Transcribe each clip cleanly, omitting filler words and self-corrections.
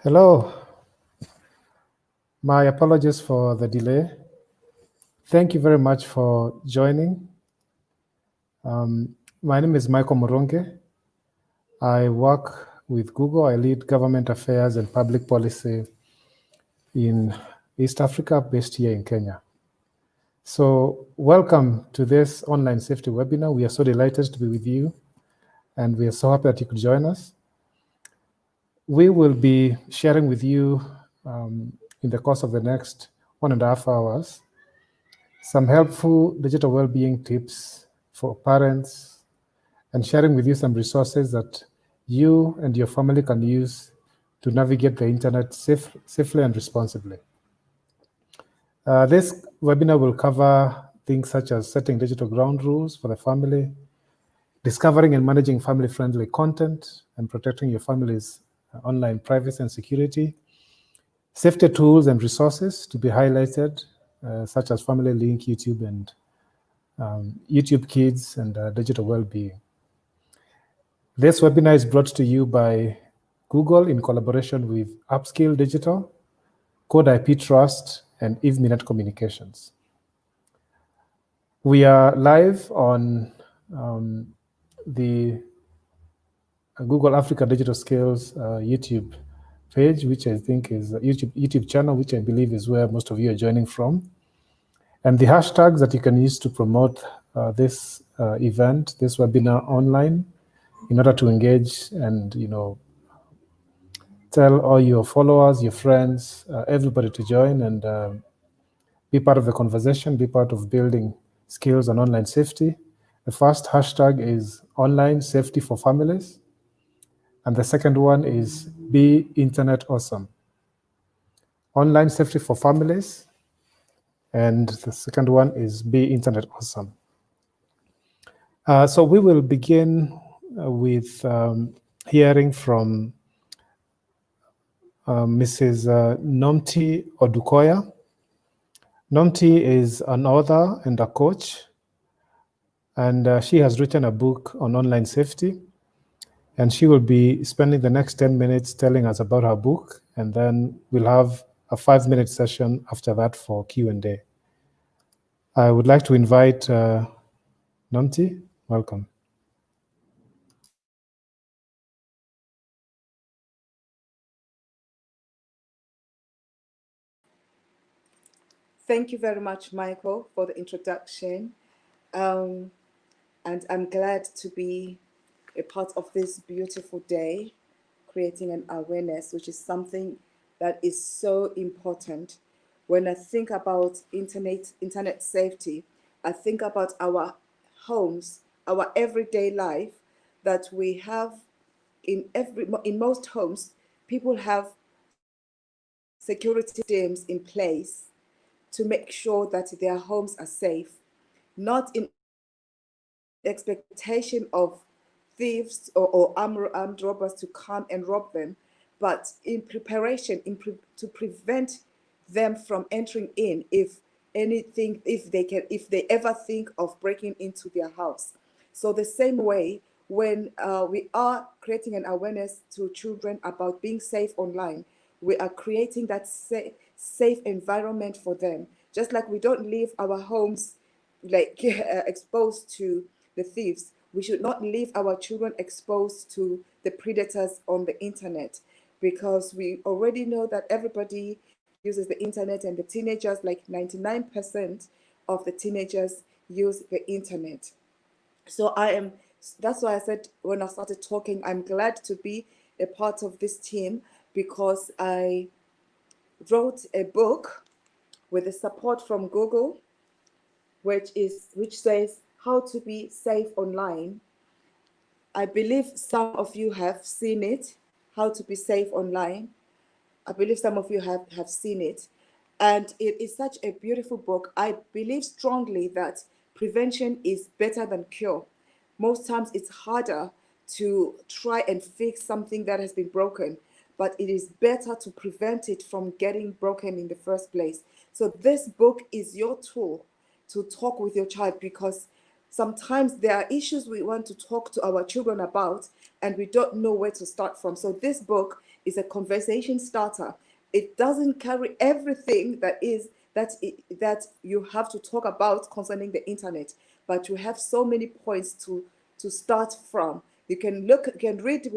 Hello, my apologies for the delay. Thank you very much for joining. My name is Michael Moronge. I work with Google. I lead government affairs and public policy in East Africa, based here in Kenya. So welcome to this online safety webinar. We are so delighted to be with you, and we are so happy that you could join us. We will be sharing with you in the course of the next 1.5 hours some helpful digital well-being tips for parents and sharing with you some resources that you and your family can use to navigate the internet safely and responsibly. This webinar will cover things such as setting digital ground rules for the family, discovering and managing family-friendly content, and protecting your family's online privacy and security, safety tools and resources to be highlighted, such as Family Link, YouTube, and YouTube Kids, and digital well-being. This webinar is brought to you by Google in collaboration with Upskill Digital, Code IP Trust, and EveMinet Communications. We are live on the Google Africa Digital Skills YouTube page, which I think is a YouTube channel, which I believe is where most of you are joining from. And the hashtags that you can use to promote this event, this webinar online, in order to engage and tell all your followers, your friends, everybody to join and be part of the conversation, be part of building skills on online safety. The first hashtag is online safety for families. And the second one is Be Internet Awesome. Online safety for families. And the second one is Be Internet Awesome. So we will begin with hearing from Mrs. Nomti Odukoya. Nomti is an author and a coach, and she has written a book on online safety, and she will be spending the next 10 minutes telling us about her book, and then we'll have a 5-minute session after that for Q&A. I would like to invite Nomti. Welcome. Thank you very much, Michael, for the introduction. And I'm glad to be a part of this beautiful day, creating an awareness, which is something that is so important. When I think about internet safety, I think about our homes, our everyday life that we have in most homes. People have security systems in place to make sure that their homes are safe, not in expectation of thieves or armed robbers to come and rob them, but in preparation to prevent them from entering in if they ever think of breaking into their house. So the same way, when we are creating an awareness to children about being safe online, we are creating that safe environment for them. Just like we don't leave our homes exposed to the thieves, we should not leave our children exposed to the predators on the internet, because we already know that everybody uses the internet, and the teenagers, like 99% of the teenagers, use the internet. So that's why I said when I started talking, I'm glad to be a part of this team, because I wrote a book with the support from Google, which says how to be safe online. I believe some of you have seen it, How to Be Safe Online. I believe some of you have seen it. And it is such a beautiful book. I believe strongly that prevention is better than cure. Most times it's harder to try and fix something that has been broken, but it is better to prevent it from getting broken in the first place. So this book is your tool to talk with your child, because sometimes there are issues we want to talk to our children about and we don't know where to start from. So this book It's a conversation starter. It doesn't carry everything that you have to talk about concerning the internet, but you have so many points to start from. You can read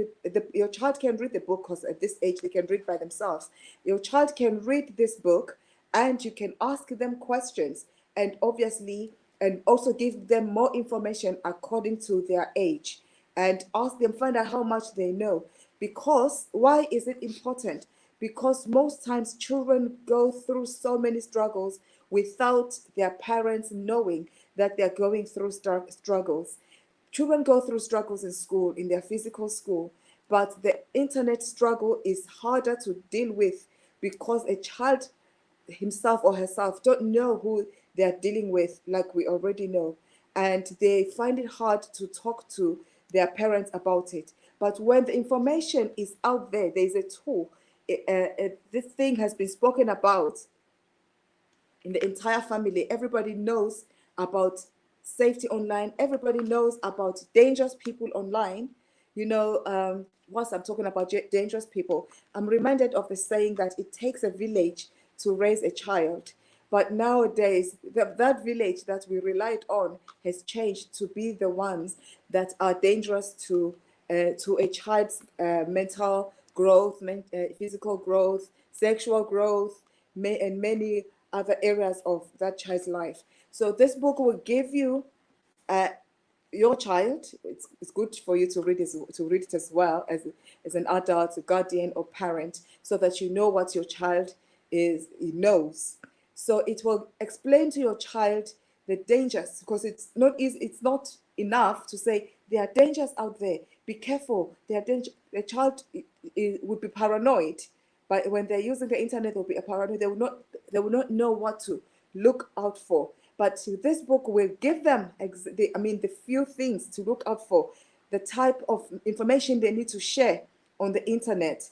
your child can read the book, because at this age they can read by themselves. Your child can read this book, and you can ask them questions, and obviously, and also give them more information according to their age, and ask them, find out how much they know. Because why is it important? Because most times children go through so many struggles without their parents knowing that they're going through struggles. Children go through struggles in school, in their physical school, but the internet struggle is harder to deal with, because a child himself or herself don't know who they're dealing with, like we already know, and they find it hard to talk to their parents about it. But when the information is out there, there's a tool. This thing has been spoken about in the entire family. Everybody knows about safety online. Everybody knows about dangerous people online. Once I'm talking about dangerous people, I'm reminded of the saying that it takes a village to raise a child. But nowadays, that village that we relied on has changed to be the ones that are dangerous to a child's mental growth, physical growth, sexual growth, and many other areas of that child's life. So this book will give you uh, your child. It's good for you to read it as well as an adult, a guardian, or parent, so that you know what your child knows. So it will explain to your child the dangers, because it's not easy. It's not enough to say there are dangers out there. Be careful. There are danger. The child would be paranoid, but when they're using the internet, they'll be paranoid. They will not know what to look out for. But this book will give them the few things to look out for, the type of information they need to share on the internet,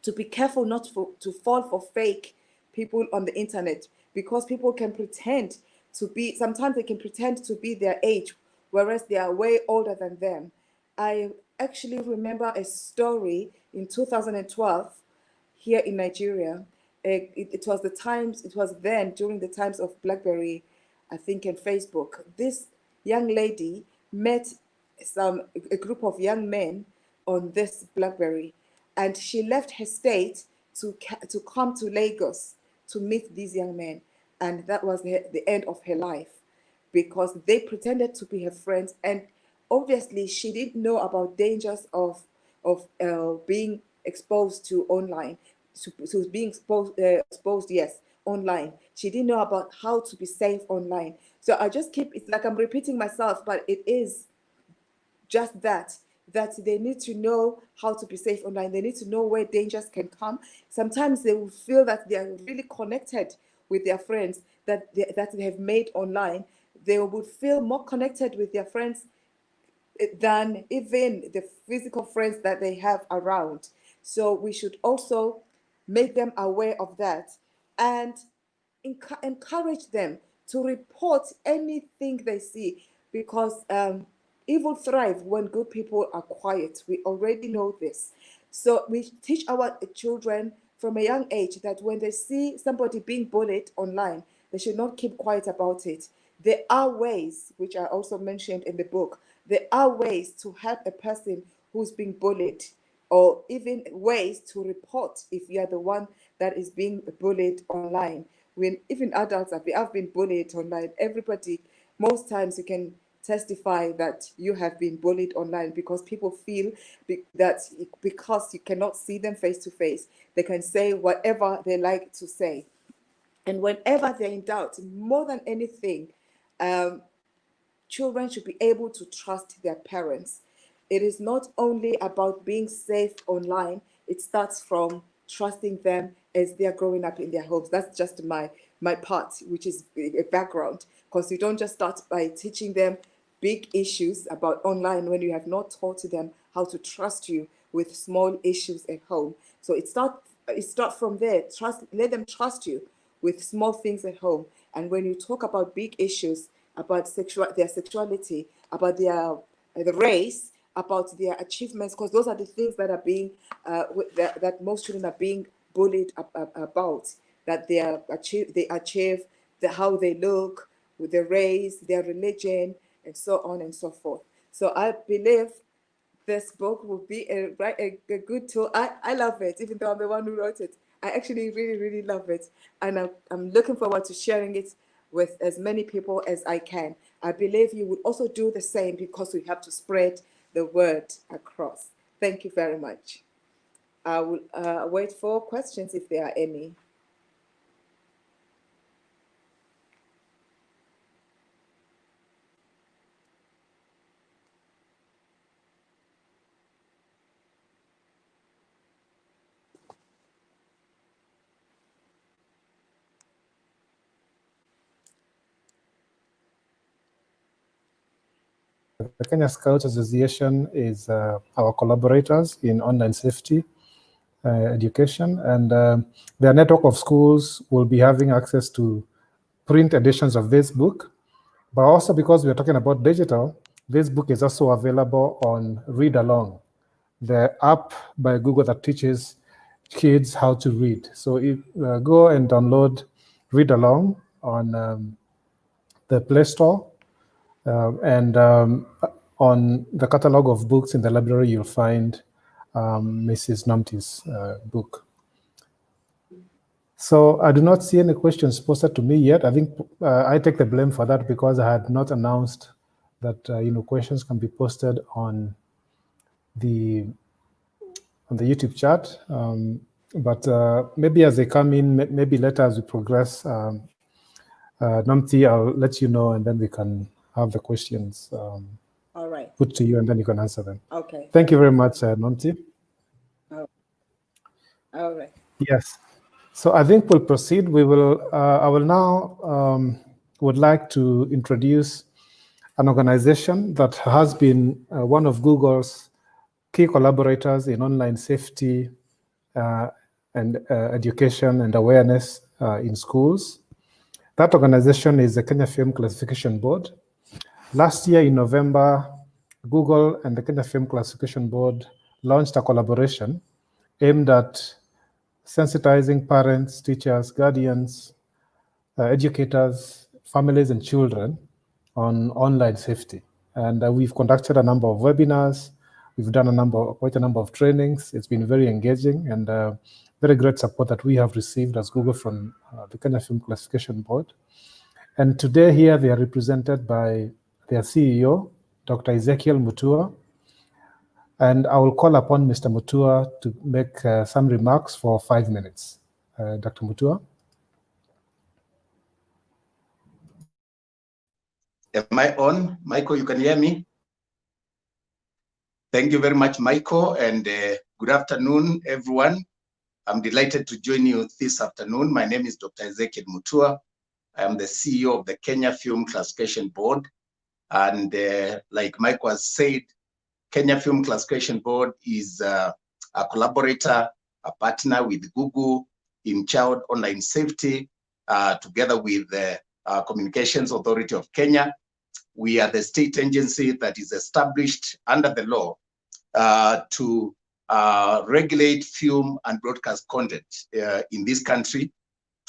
to be careful not to fall for fake people on the internet, because people can pretend to be, sometimes they can pretend to be their age, whereas they are way older than them. I actually remember a story in 2012 here in Nigeria. It was then during the times of BlackBerry, I think, and Facebook. This young lady met a group of young men on this BlackBerry, and she left her state to come to Lagos to meet these young men, and that was the end of her life, because they pretended to be her friends, and obviously she didn't know about dangers of being exposed to online, to being exposed, yes, online. She didn't know about how to be safe online. So it's like I'm repeating myself, but it is just that they need to know how to be safe online. They need to know where dangers can come. Sometimes they will feel that they are really connected with their friends that they have made online. They would feel more connected with their friends than even the physical friends that they have around. So we should also make them aware of that, and encourage them to report anything they see, because evil thrive when good people are quiet. We already know this. So we teach our children from a young age that when they see somebody being bullied online, they should not keep quiet about it. There are ways, which I also mentioned in the book, there are ways to help a person who's being bullied, or even ways to report if you are the one that is being bullied online. When even adults have been bullied online, everybody, most times you can testify that you have been bullied online, because people feel that because you cannot see them face to face, they can say whatever they like to say. And whenever they're in doubt, more than anything, um, children should be able to trust their parents. It is not only about being safe online, it starts from trusting them as they are growing up in their homes. That's just my part, which is a background, because you don't just start by teaching them big issues about online when you have not taught them how to trust you with small issues at home. So it start from there. Let them trust you with small things at home. And when you talk about big issues, about their sexuality, about the race, about their achievements, because those are the things that are being that most children are being bullied about, that they achieve how they look, with their race, their religion, and so on and so forth. So I believe this book will be a good tool. I love it, even though I'm the one who wrote it. I actually really, really love it. And I'm looking forward to sharing it with as many people as I can. I believe you would also do the same, because we have to spread the word across. Thank you very much. I will wait for questions if there are any. The Kenya Scouts Association is our collaborators in online safety education, and their network of schools will be having access to print editions of this book. But also, because we're talking about digital, this book is also available on Read Along, the app by Google that teaches kids how to read. So go and download Read Along on the Play Store, and on the catalog of books in the library, you'll find Mrs. Namti's book. So I do not see any questions posted to me yet. I think I take the blame for that, because I had not announced that questions can be posted on the YouTube chat. But maybe as they come in, maybe later as we progress, Namti, I'll let you know, and then we can have the questions All right. put to you, and then you can answer them. Okay. Thank you very much, Namti. Oh. All right. Yes. So I think we'll proceed. I will now would like to introduce an organization that has been one of Google's key collaborators in online safety and education and awareness in schools. That organization is the Kenya Film Classification Board. Last year in November, Google and the Kenya Film Classification Board launched a collaboration aimed at sensitizing parents, teachers, guardians, educators, families, and children on online safety. And we've conducted a number of webinars. We've done quite a number of trainings. It's been very engaging, and very great support that we have received as Google from the Kenya Film Classification Board. And today here they are represented by their CEO, Dr. Ezekiel Mutua. And I will call upon Mr. Mutua to make some remarks for 5 minutes. Dr. Mutua. Am I on? Michael, you can hear me? Thank you very much, Michael, and good afternoon, everyone. I'm delighted to join you this afternoon. My name is Dr. Ezekiel Mutua. I am the CEO of the Kenya Film Classification Board. And like Michael has said, Kenya Film Classification Board is a collaborator, a partner with Google in child online safety, together with the Communications Authority of Kenya. We are the state agency that is established under the law to regulate film and broadcast content in this country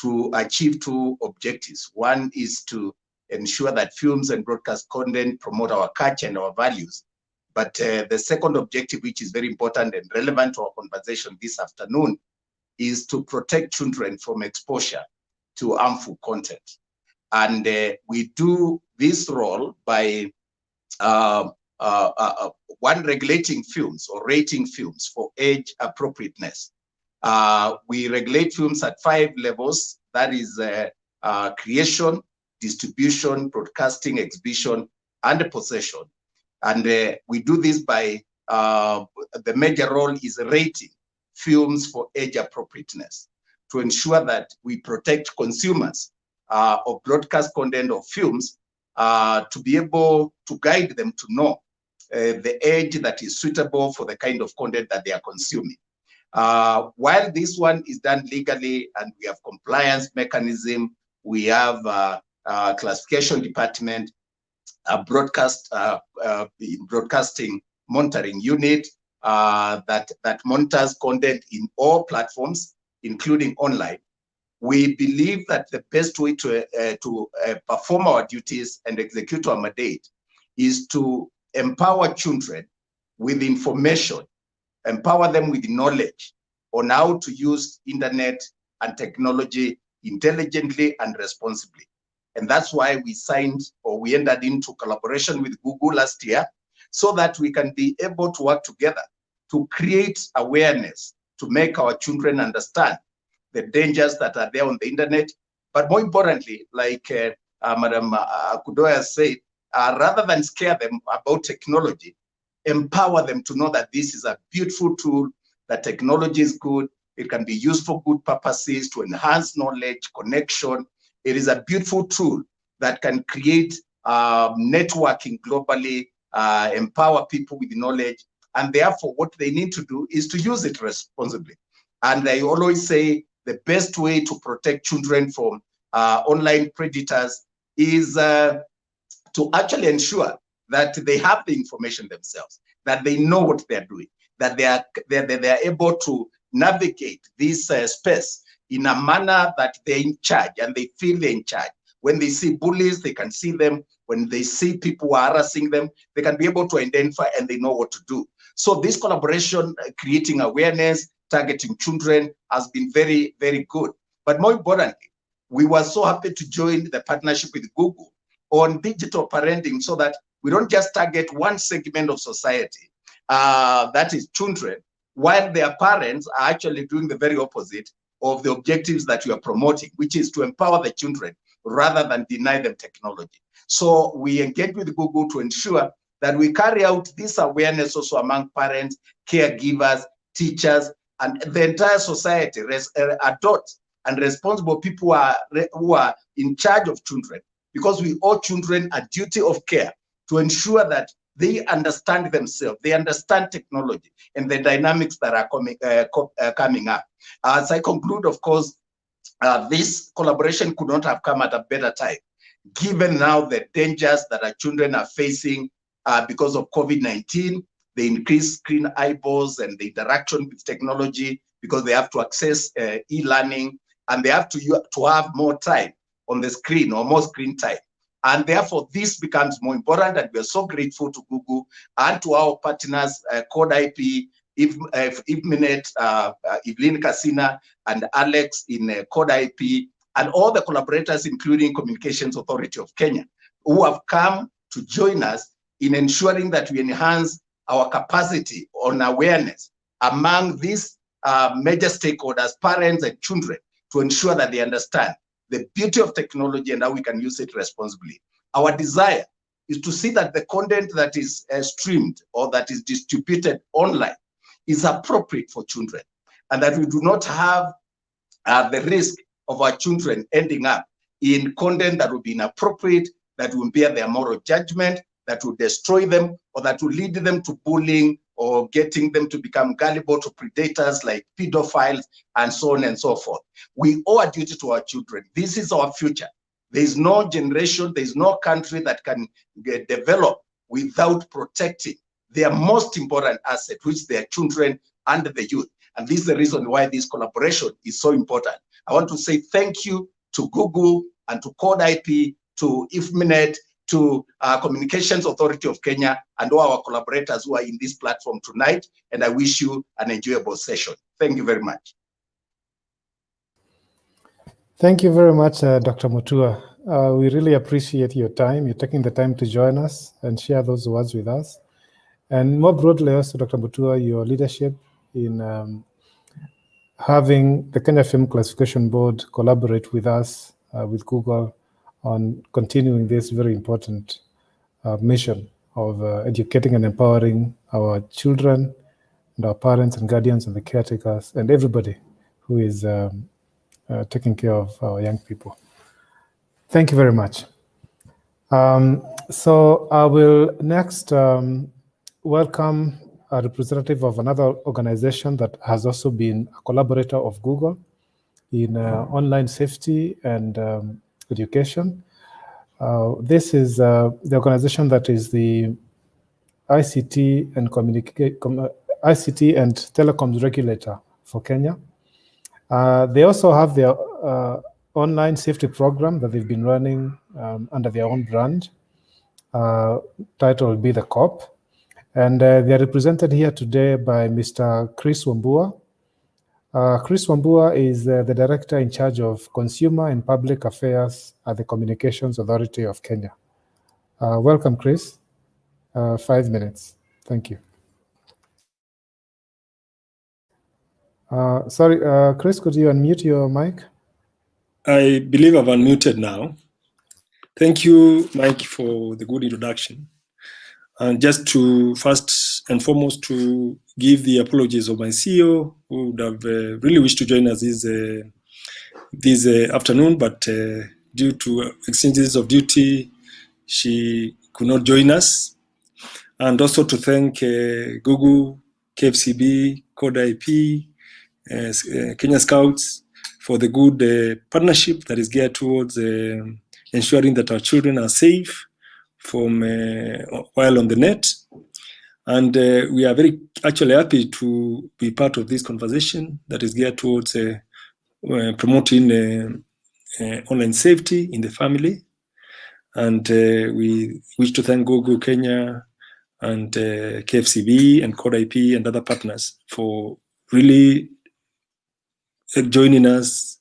to achieve 2 objectives. One is to ensure that films and broadcast content promote our culture and our values. But the second objective, which is very important and relevant to our conversation this afternoon, is to protect children from exposure to harmful content. And we do this role by one, regulating films or rating films for age appropriateness. We regulate films at 5 levels. That is creation, distribution, broadcasting, exhibition, and possession. And we do this by, the major role is rating films for age appropriateness to ensure that we protect consumers of broadcast content of films to be able to guide them to know the age that is suitable for the kind of content that they are consuming. While this one is done legally and we have compliance mechanism, we have a classification department, broadcasting monitoring unit that monitors content in all platforms, including online. We believe that the best way to perform our duties and execute our mandate is to empower children with information, empower them with knowledge on how to use internet and technology intelligently and responsibly. And that's why we signed, or we entered into collaboration with Google last year, so that we can be able to work together to create awareness, to make our children understand the dangers that are there on the internet. But more importantly, like Madam Kudoya said, rather than scare them about technology, empower them to know that this is a beautiful tool, that technology is good, it can be used for good purposes, to enhance knowledge, connection. It is a beautiful tool that can create networking globally, empower people with knowledge, and therefore what they need to do is to use it responsibly. And I always say the best way to protect children from online predators is to actually ensure that they have the information themselves, that they know what they're doing, that they are able to navigate this space in a manner that they're in charge and they feel they're in charge. When they see bullies, they can see them. When they see people harassing them, they can be able to identify and they know what to do. So this collaboration, creating awareness, targeting children, has been very, very good. But more importantly, we were so happy to join the partnership with Google on digital parenting, so that we don't just target one segment of society, that is children, while their parents are actually doing the very opposite of the objectives that we are promoting, which is to empower the children rather than deny them technology. So we engage with Google to ensure that we carry out this awareness also among parents, caregivers, teachers, and the entire society, adults and responsible people who are in charge of children, because we owe children a duty of care to ensure that they understand themselves, they understand technology and the dynamics that are coming up. As I conclude, of course, this collaboration could not have come at a better time, given now the dangers that our children are facing because of COVID-19, the increased screen eyeballs and the interaction with technology, because they have to access e-learning and they have to have more time on the screen, or more screen time. And therefore, this becomes more important, and we're so grateful to Google and to our partners, Code IP, IFMINET, Evelyn Kasina, and Alex in Code IP, and all the collaborators, including Communications Authority of Kenya, who have come to join us in ensuring that we enhance our capacity on awareness among these major stakeholders, parents and children, to ensure that they understand the beauty of technology and how we can use it responsibly. Our desire is to see that the content that is streamed or that is distributed online is appropriate for children, and that we do not have the risk of our children ending up in content that will be inappropriate, that will impair their moral judgment, that will destroy them, or that will lead them to bullying or getting them to become gullible to predators like pedophiles and so on and so forth. We owe a duty to our children. This is our future. There is no generation, there is no country that can develop without protecting their most important asset, which is their children and the youth. And this is the reason why this collaboration is so important. I want to say thank you to Google and to Code IP, to IFMINET, to Communications Authority of Kenya, and all our collaborators who are in this platform tonight. And I wish you an enjoyable session. Thank you very much. Thank you very much, Dr. Mutua. We really appreciate your time. You're taking the time to join us and share those words with us. And more broadly also, Dr. Mutua, your leadership in having the Kenya Film Classification Board collaborate with us, with Google, on continuing this very important mission of educating and empowering our children and our parents and guardians and the caretakers and everybody who is taking care of our young people. Thank you very much. So I will next welcome a representative of another organization that has also been a collaborator of Google in online safety and education. This is the organization that is the ICT and telecoms regulator for Kenya. They also have their online safety program that they've been running under their own brand, titled Be the Cop. And they are represented here today by Mr. Chris Wambua. Chris Wambua is the director in charge of Consumer and Public Affairs at the Communications Authority of Kenya. Welcome, Chris. 5 minutes. Thank you. Sorry, Chris, could you unmute your mic? I believe I've unmuted now. Thank you, Mike, for the good introduction. And just to first and foremost to give the apologies of my CEO, who would have really wished to join us this afternoon, but due to exchanges of duty, she could not join us. And also to thank Google, KFCB, Code IP, Kenya Scouts for the good partnership that is geared towards ensuring that our children are safe from while on the net. And we are very actually happy to be part of this conversation that is geared towards promoting online safety in the family. And we wish to thank Google Kenya and KFCB and Code IP and other partners for really joining us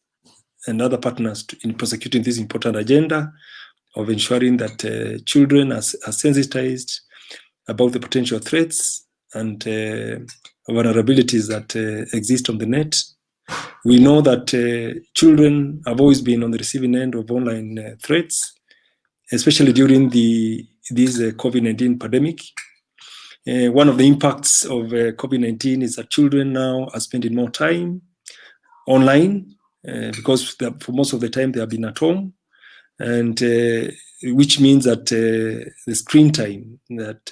and other partners in prosecuting this important agenda of ensuring that children are sensitized about the potential threats and vulnerabilities that exist on the net. We know that children have always been on the receiving end of online threats, especially during this COVID-19 pandemic. One of the impacts of COVID-19 is that children now are spending more time online because for most of the time they have been at home, and which means that the screen time that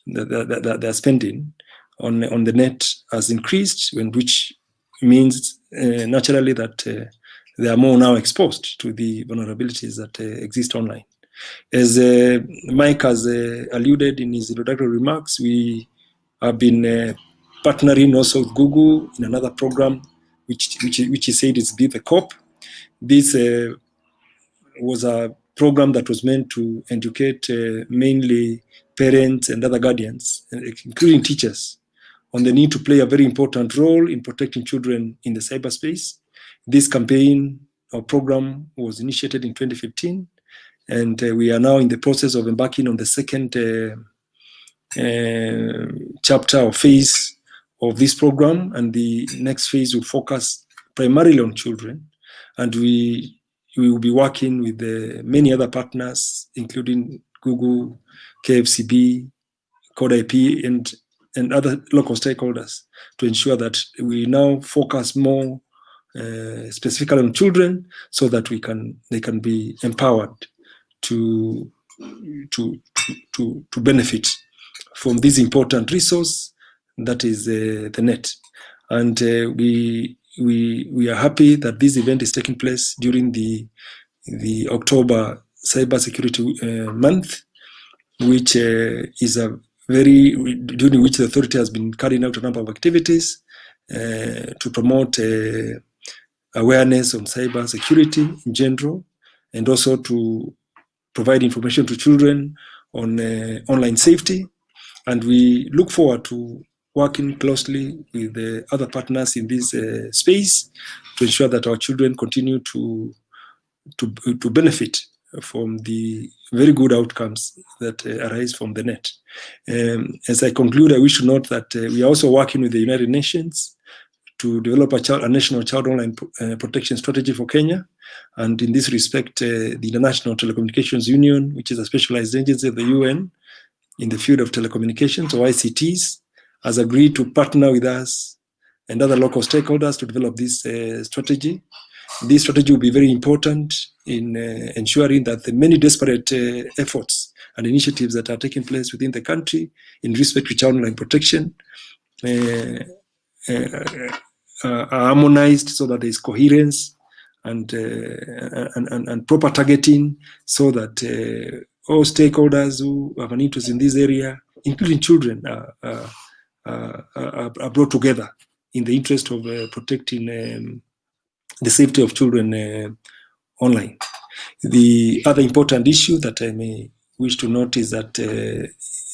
they're spending on the net has increased, which means naturally that they are more now exposed to the vulnerabilities that exist online. As Mike has alluded in his introductory remarks, we have been partnering also with Google in another program, which he said is Be the Cop. This was a program that was meant to educate mainly parents and other guardians, including teachers, on the need to play a very important role in protecting children in the cyberspace. This campaign or program was initiated in 2015, and we are now in the process of embarking on the second chapter or phase of this program, and the next phase will focus primarily on children, and we will be working with many other partners, including Google, KFCB, Code IP, and other local stakeholders, to ensure that we now focus more specifically on children, so that they can be empowered to benefit from this important resource that is the net. And we are happy that this event is taking place during the October Cybersecurity month, which is during which the authority has been carrying out a number of activities to promote awareness on cybersecurity in general, and also to provide information to children on online safety. And we look forward to working closely with the other partners in this space to ensure that our children continue to benefit from the very good outcomes that arise from the net. As I conclude, I wish to note that we are also working with the United Nations to develop a national child online protection strategy for Kenya. And in this respect, the International Telecommunications Union, which is a specialized agency of the UN in the field of telecommunications, or ICTs, has agreed to partner with us and other local stakeholders to develop this strategy. This strategy will be very important in ensuring that the many disparate efforts and initiatives that are taking place within the country in respect to child online protection are harmonized, so that there is coherence and proper targeting, so that all stakeholders who have an interest in this area, including children, are brought together in the interest of protecting the safety of children online. The other important issue that I may wish to note is that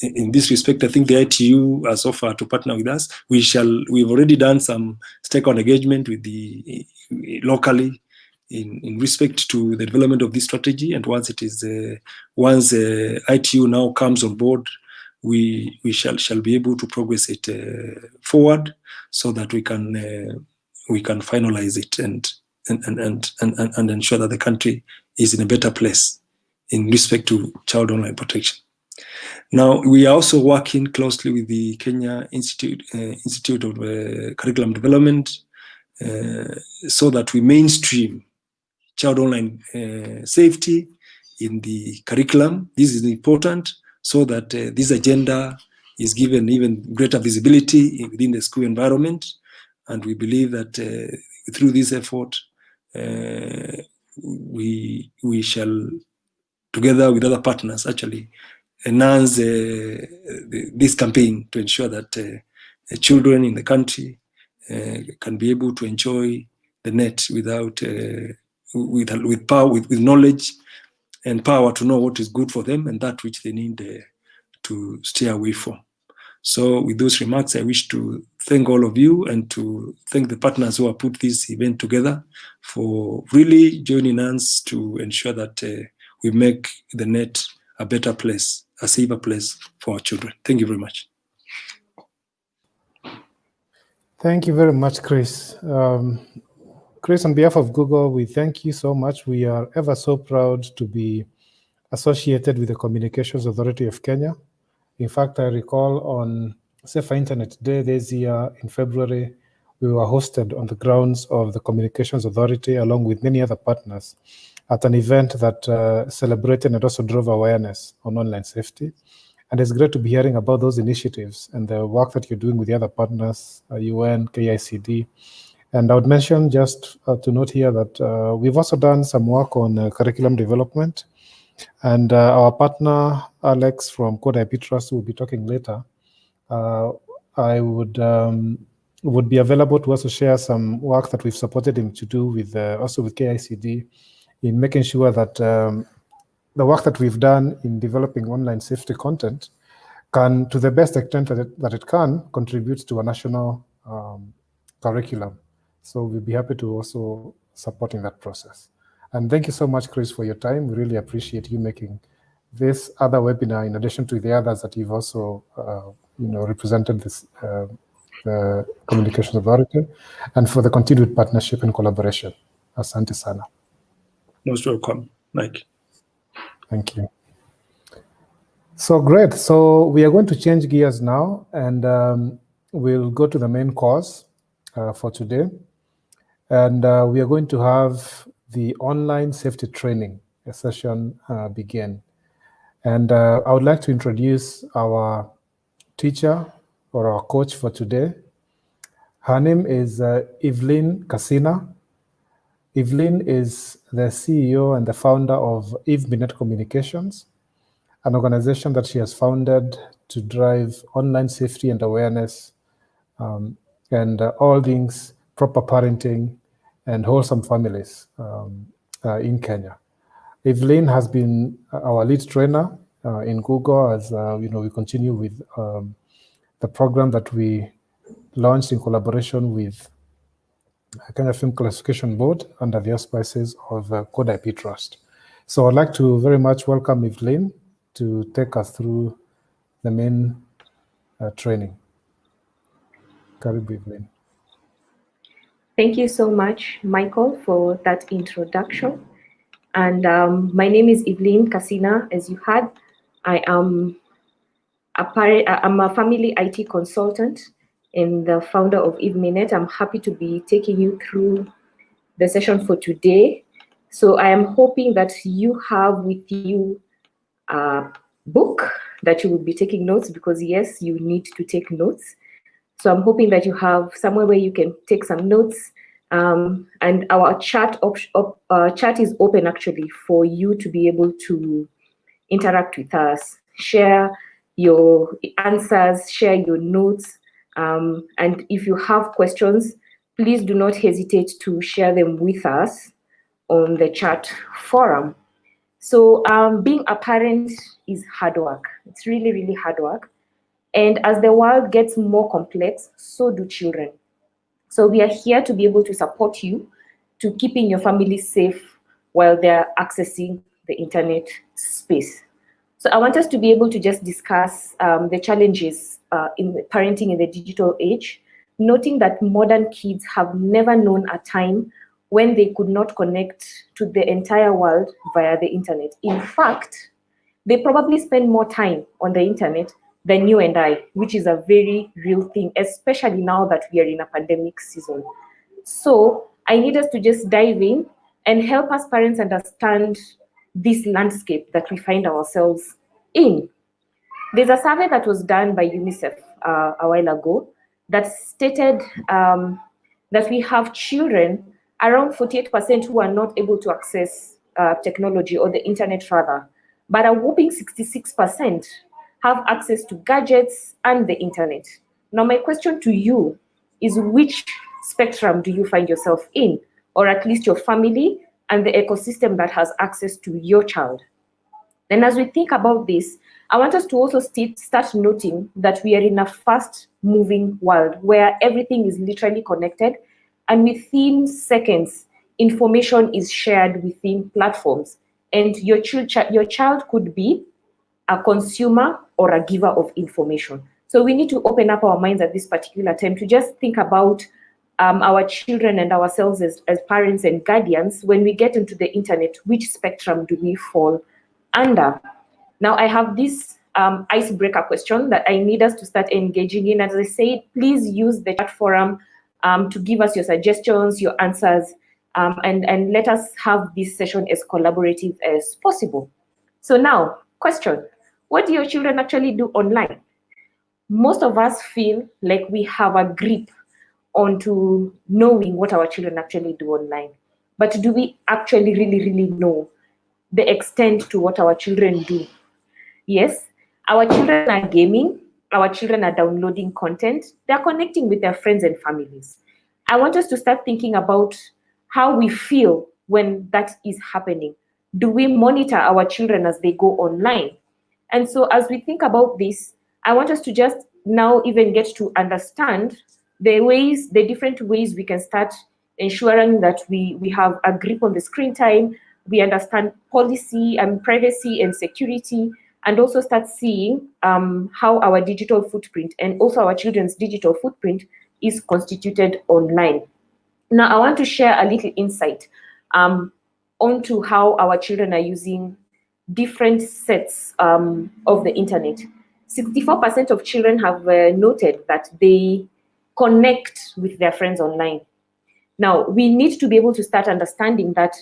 in this respect, I think the ITU has offered to partner with us. We've already done some stakeholder engagement with the locally in respect to the development of this strategy. And once it is, once ITU now comes on board, we shall be able to progress it forward so that we can finalize it and ensure that the country is in a better place in respect to child online protection. Now, we are also working closely with the Kenya Institute of Curriculum Development so that we mainstream child online safety in the curriculum. This is important so that this agenda is given even greater visibility within the school environment. And we believe that through this effort, we shall, together with other partners, actually enhance this campaign to ensure that children in the country can be able to enjoy the net without with power, with knowledge and power to know what is good for them and that which they need to stay away from. So with those remarks, I wish to thank all of you and to thank the partners who have put this event together for really joining us to ensure that we make the net a better place, a safer place for our children. Thank you very much. Thank you very much, Chris. Chris, on behalf of Google, we thank you so much. We are ever so proud to be associated with the Communications Authority of Kenya. In fact, I recall on Safer Internet Day this year in February, we were hosted on the grounds of the Communications Authority along with many other partners at an event that celebrated and also drove awareness on online safety. And it's great to be hearing about those initiatives and the work that you're doing with the other partners, UN, KICD. And I would mention just to note here that we've also done some work on curriculum development. And our partner, Alex from Code IP Trust, will be talking later. I would be available to also share some work that we've supported him to do with also with KICD in making sure that the work that we've done in developing online safety content can, to the best extent that it can, contribute to a national curriculum. So we'll be happy to also support in that process. And thank you so much, Chris, for your time. We really appreciate you making this other webinar in addition to the others that you've also represented this the Communications Authority, and for the continued partnership and collaboration. Asante sana. Most welcome, Mike. Thank you. So great. So we are going to change gears now, and we'll go to the main course for today. And we are going to have the online safety training session begin. And I would like to introduce our teacher or our coach for today. Her name is Evelyn Kasina. Evelyn is the CEO and the founder of Eve Binet Communications, an organization that she has founded to drive online safety and awareness and all things proper parenting and wholesome families in Kenya. Evelyn has been our lead trainer in Google as we continue with the program that we launched in collaboration with Kenya Film Classification Board under the auspices of Code IP Trust. So I'd like to very much welcome Evelyn to take us through the main training. Karibu, Evelyn. Thank you so much, Michael, for that introduction. And my name is Evelyn Kasina. As you heard, I am a family IT consultant and the founder of Eve Binet. I'm happy to be taking you through the session for today. So I am hoping that you have with you a book that you will be taking notes, because yes, you need to take notes. So I'm hoping that you have somewhere where you can take some notes. And our chat is open actually for you to be able to interact with us, share your answers, share your notes, and if you have questions, please do not hesitate to share them with us on the chat forum. So being a parent is hard work. It's really, really hard work. And as the world gets more complex, so do children. So we are here to be able to support you to keeping your family safe while they're accessing the internet space. So I want us to be able to just discuss the challenges in parenting in the digital age, noting that modern kids have never known a time when they could not connect to the entire world via the internet. In fact, they probably spend more time on the internet than you and I, which is a very real thing, especially now that we are in a pandemic season. So I need us to just dive in and help us parents understand this landscape that we find ourselves in. There's a survey that was done by UNICEF a while ago that stated that we have children, around 48%, who are not able to access technology, or the internet rather, but a whopping 66% have access to gadgets and the internet. Now, my question to you is, which spectrum do you find yourself in, or at least your family and the ecosystem that has access to your child? And as we think about this, I want us to also start noting that we are in a fast-moving world where everything is literally connected, and within seconds, information is shared within platforms. And your child could be a consumer or a giver of information. So we need to open up our minds at this particular time to just think about our children and ourselves as parents and guardians. When we get into the internet, which spectrum do we fall under? Now, I have this icebreaker question that I need us to start engaging in. As I said, please use the chat forum to give us your suggestions, your answers, and let us have this session as collaborative as possible. So now, question: what do your children actually do online? Most of us feel like we have a grip onto knowing what our children actually do online. But do we actually really know the extent to what our children do? Yes, our children are gaming, our children are downloading content, they're connecting with their friends and families. I want us to start thinking about how we feel when that is happening. Do we monitor our children as they go online? And so as we think about this, I want us to just now even get to understand the different ways we can start ensuring that we have a grip on the screen time, we understand policy and privacy and security, and also start seeing how our digital footprint and also our children's digital footprint is constituted online. Now, I want to share a little insight onto how our children are using different sets of the internet. 64% of children have noted that they connect with their friends online. Now, we need to be able to start understanding that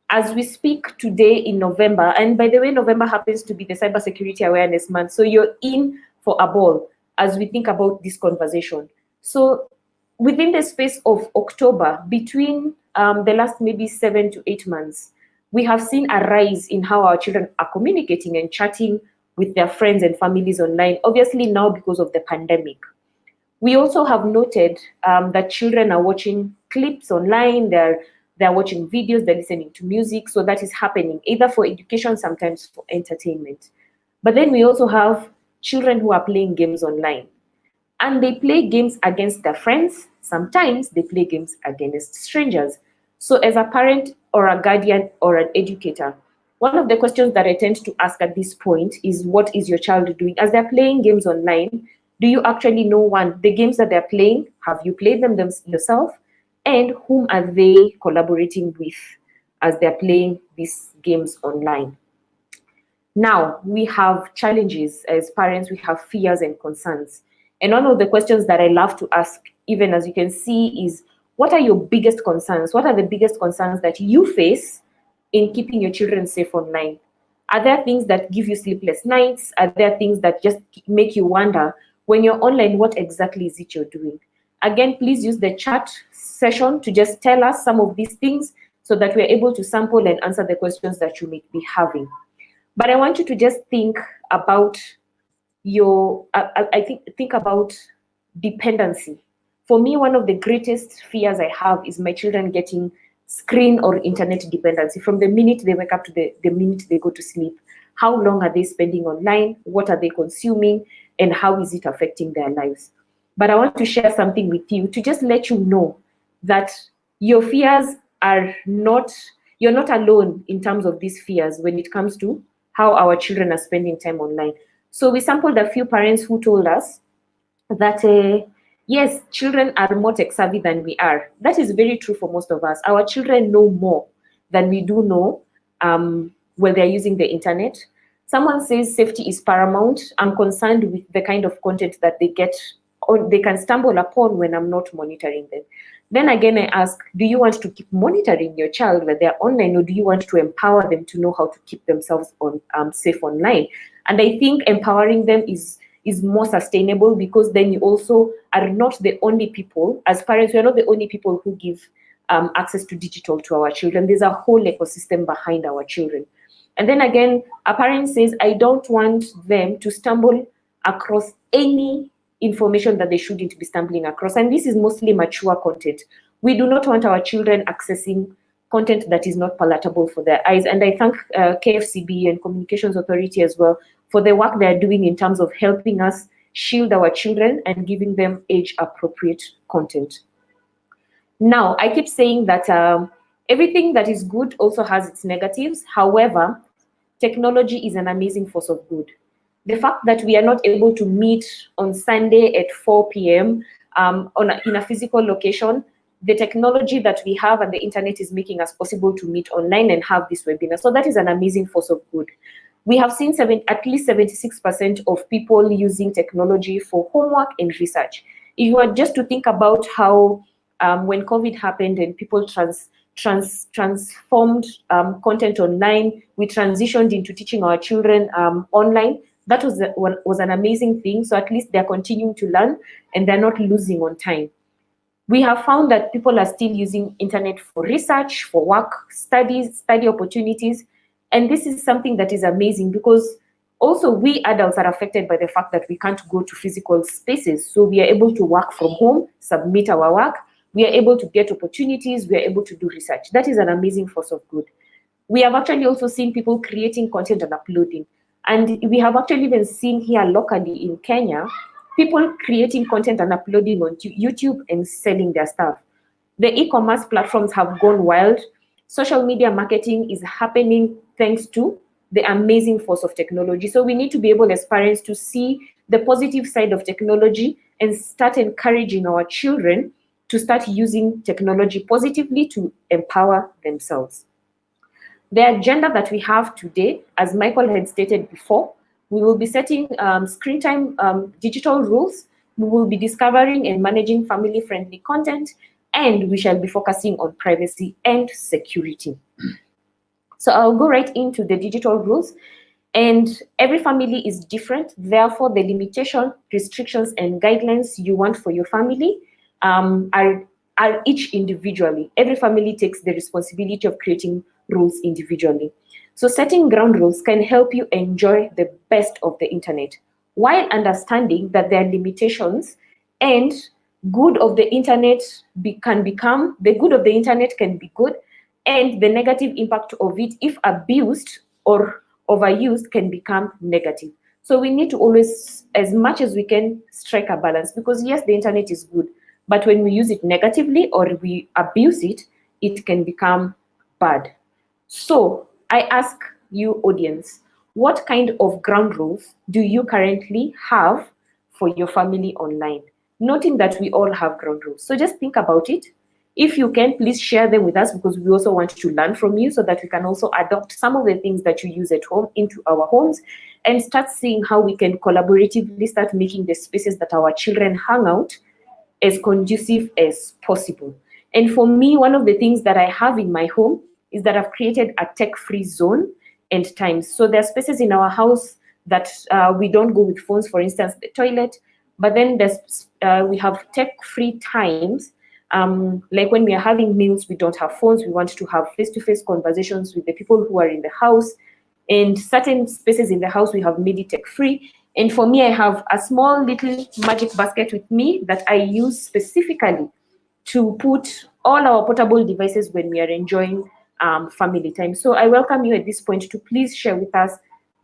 as we speak today in November, and by the way, November happens to be the Cybersecurity Awareness Month, so you're in for a ball as we think about this conversation. So within the space of October, between the last maybe 7 to 8 months, we have seen a rise in how our children are communicating and chatting with their friends and families online, obviously now because of the pandemic. We also have noted that children are watching clips online, they're watching videos, they're listening to music, so that is happening either for education, sometimes for entertainment. But then we also have children who are playing games online. And they play games against their friends, sometimes they play games against strangers. So as a parent or a guardian or an educator, one of the questions that I tend to ask at this point is, what is your child doing? As they're playing games online, do you actually know, the games that they're playing, have you played them yourself? And whom are they collaborating with as they're playing these games online? Now, we have challenges as parents, we have fears and concerns. And one of the questions that I love to ask, even as you can see, is, what are your biggest concerns? What are the biggest concerns that you face in keeping your children safe online? Are there things that give you sleepless nights? Are there things that just make you wonder, when you're online, what exactly is it you're doing? Again, please use the chat session to just tell us some of these things so that we're able to sample and answer the questions that you may be having. But I want you to just think about I think about dependency. For me, one of the greatest fears I have is my children getting screen or internet dependency from the minute they wake up to the minute they go to sleep. How long are they spending online? What are they consuming? And how is it affecting their lives? But I want to share something with you to just let you know that your fears are not, you're not alone in terms of these fears when it comes to how our children are spending time online. So we sampled a few parents who told us that yes, children are more tech savvy than we are. That is very true for most of us. Our children know more than we do know when they're using the internet. Someone says safety is paramount. I'm concerned with the kind of content that they get or they can stumble upon when I'm not monitoring them. Then again, I ask, do you want to keep monitoring your child when they're online, or do you want to empower them to know how to keep themselves on safe online? And I think empowering them is more sustainable, because then you also are not the only people, as parents, we are not the only people who give access to digital to our children. There's a whole ecosystem behind our children. And then again, a parent says, I don't want them to stumble across any information that they shouldn't be stumbling across. And this is mostly mature content. We do not want our children accessing content that is not palatable for their eyes. And I thank KFCB and Communications Authority as well for the work they're doing in terms of helping us shield our children and giving them age-appropriate content. Now, I keep saying that everything that is good also has its negatives. However, technology is an amazing force of good. The fact that we are not able to meet on Sunday at 4 p.m. In a physical location, the technology that we have and the internet is making us possible to meet online and have this webinar. So that is an amazing force of good. We have seen at least 76% of people using technology for homework and research. If you were just to think about how when COVID happened and people transformed content online, we transitioned into teaching our children online. That was an amazing thing. So at least they're continuing to learn and they're not losing on time. We have found that people are still using internet for research, for work, study opportunities. And this is something that is amazing, because also we adults are affected by the fact that we can't go to physical spaces. So we are able to work from home, submit our work. We are able to get opportunities. We are able to do research. That is an amazing force of good. We have actually also seen people creating content and uploading. And we have actually even seen here locally in Kenya, people creating content and uploading on YouTube and selling their stuff. The e-commerce platforms have gone wild. Social media marketing is happening thanks to the amazing force of technology. So we need to be able as parents to see the positive side of technology and start encouraging our children to start using technology positively to empower themselves. The agenda that we have today, as Michael had stated before, we will be setting screen time digital rules. We will be discovering and managing family-friendly content, and we shall be focusing on privacy and security. So I'll go right into the digital rules. And every family is different. Therefore, the limitation, restrictions, and guidelines you want for your family are each individually. Every family takes the responsibility of creating rules individually. So setting ground rules can help you enjoy the best of the internet, while understanding that there are limitations, and good of the internet can become, the good of the internet can be good, and the negative impact of it, if abused or overused, can become negative. So we need to always, as much as we can, strike a balance, because yes, the internet is good, but when we use it negatively or we abuse it, it can become bad. So I ask you, audience, what kind of ground rules do you currently have for your family online? Noting that we all have ground rules. So just think about it. If you can, please share them with us, because we also want to learn from you so that we can also adopt some of the things that you use at home into our homes and start seeing how we can collaboratively start making the spaces that our children hang out as conducive as possible. And for me, one of the things that I have in my home is that I've created a tech-free zone and times. So there are spaces in our house that we don't go with phones, for instance, the toilet, but then we have tech-free times. Like when we are having meals, we don't have phones. We want to have face-to-face conversations with the people who are in the house. And certain spaces in the house, we have made it tech-free. And for me, I have a small little magic basket with me that I use specifically to put all our portable devices when we are enjoying family time. So I welcome you at this point to please share with us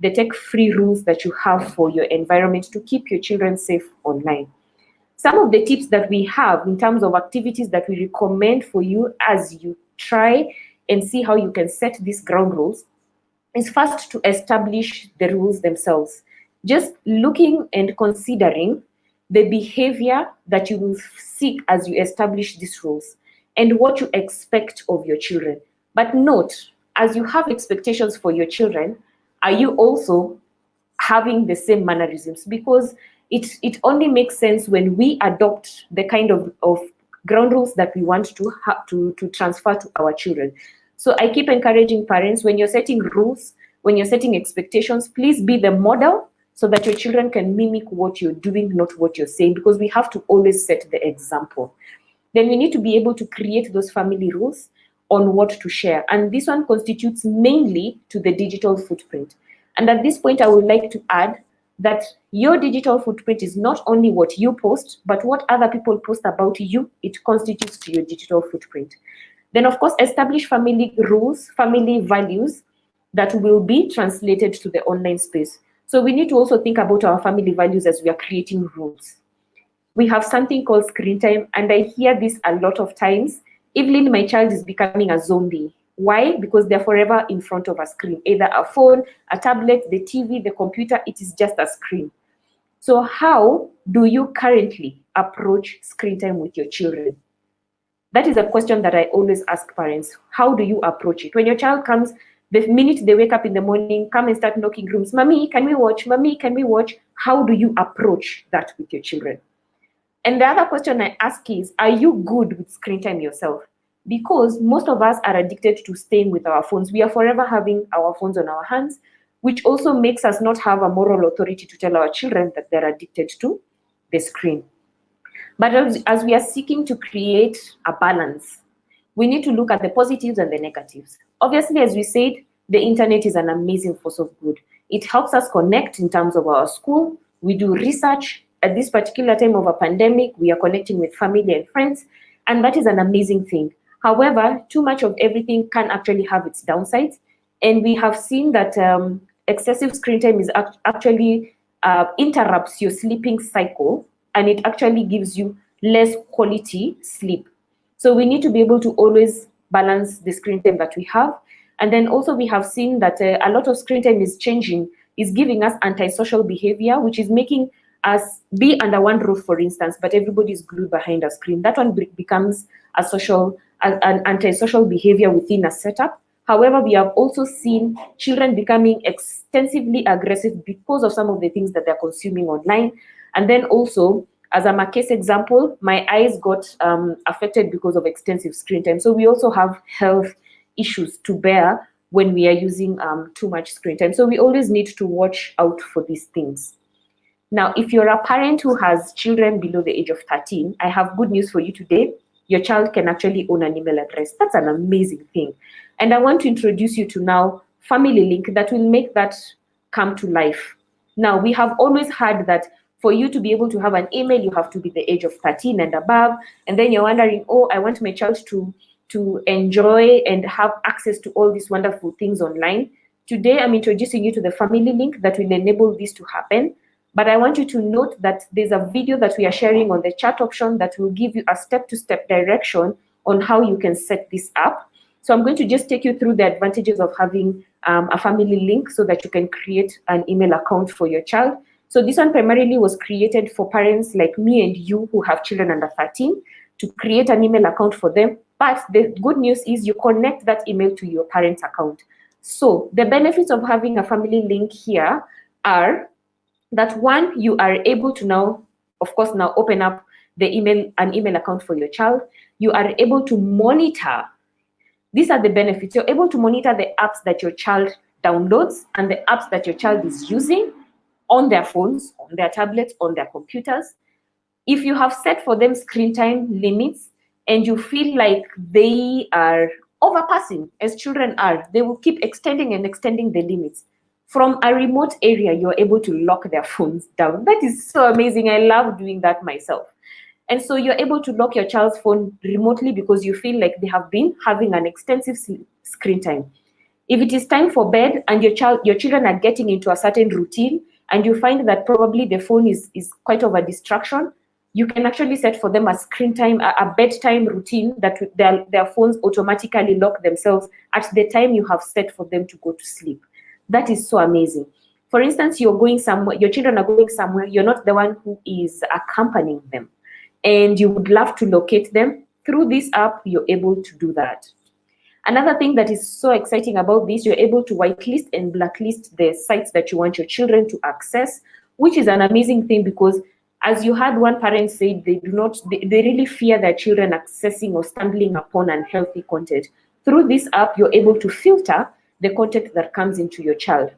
the tech-free rules that you have for your environment to keep your children safe online. Some of the tips that we have in terms of activities that we recommend for you as you try and see how you can set these ground rules is first to establish the rules themselves. Just looking and considering the behavior that you will seek as you establish these rules and what you expect of your children. But note, as you have expectations for your children, are you also having the same mannerisms? Because it only makes sense when we adopt the kind of ground rules that we want to transfer to our children. So I keep encouraging parents, when you're setting rules, when you're setting expectations, please be the model so that your children can mimic what you're doing, not what you're saying, because we have to always set the example. Then we need to be able to create those family rules on what to share. And this one constitutes mainly to the digital footprint. And at this point, I would like to add that your digital footprint is not only what you post, but what other people post about you. It constitutes to your digital footprint. Then, of course, establish family rules, family values that will be translated to the online space. So we need to also think about our family values as we are creating rules. We have something called screen time, and I hear this a lot of times. Evelyn, my child is becoming a zombie. Why? Because they're forever in front of a screen, either a phone, a tablet, the TV, the computer. It is just a screen. So how do you currently approach screen time with your children? That is a question that I always ask parents. How do you approach it? When your child comes, the minute they wake up in the morning, come and start knocking rooms. Mommy, can we watch? Mommy, can we watch? How do you approach that with your children? And the other question I ask is, are you good with screen time yourself? Because most of us are addicted to staying with our phones. We are forever having our phones on our hands, which also makes us not have a moral authority to tell our children that they're addicted to the screen. But as we are seeking to create a balance, we need to look at the positives and the negatives. Obviously, as we said, the internet is an amazing force of good. It helps us connect in terms of our school. We do research. At this particular time of a pandemic, we are connecting with family and friends, and that is an amazing thing. However, too much of everything can actually have its downsides, and we have seen that excessive screen time is actually interrupts your sleeping cycle, and it actually gives you less quality sleep. So we need to be able to always balance the screen time that we have. And then also we have seen that a lot of screen time is giving us antisocial behavior, which is making us be under one roof, for instance, but everybody is glued behind a screen. That one becomes an antisocial behavior within a setup. However, we have also seen children becoming extensively aggressive because of some of the things that they're consuming online. And then also, as a case example, my eyes got affected because of extensive screen time. So we also have health issues to bear when we are using too much screen time. So we always need to watch out for these things. Now, if you're a parent who has children below the age of 13, I have good news for you today. Your child can actually own an email address. That's an amazing thing. And I want to introduce you to now Family Link that will make that come to life. Now, we have always heard that for you to be able to have an email, you have to be the age of 13 and above. And then you're wondering, oh, I want my child to enjoy and have access to all these wonderful things online. Today, I'm introducing you to the Family Link that will enable this to happen. But I want you to note that there's a video that we are sharing on the chat option that will give you a step-to-step direction on how you can set this up. So I'm going to just take you through the advantages of having a Family Link so that you can create an email account for your child. So this one primarily was created for parents like me and you who have children under 13 to create an email account for them. But the good news is you connect that email to your parent's account. So the benefits of having a Family Link here are that one, you are able to now, of course, now open up an email account for your child. You are able to monitor. These are the benefits. You're able to monitor the apps that your child downloads and the apps that your child is using on their phones, on their tablets, on their computers. If you have set for them screen time limits and you feel like they are overpassing, as children are, they will keep extending and extending the limits. from a remote area, you're able to lock their phones down. That is so amazing. I love doing that myself. And so you're able to lock your child's phone remotely because you feel like they have been having an extensive screen time. If it is time for bed and your children are getting into a certain routine and you find that probably the phone is quite of a distraction, you can actually set for them a screen time, a bedtime routine that their phones automatically lock themselves at the time you have set for them to go to sleep. That is so amazing. For instance, you're going somewhere, your children are going somewhere, you're not the one who is accompanying them, and you would love to locate them. Through this app, you're able to do that. Another thing that is so exciting about this, you're able to whitelist and blacklist the sites that you want your children to access, which is an amazing thing because, as you had one parent say, they really fear their children accessing or stumbling upon unhealthy content. Through this app, you're able to filter the content that comes into your child.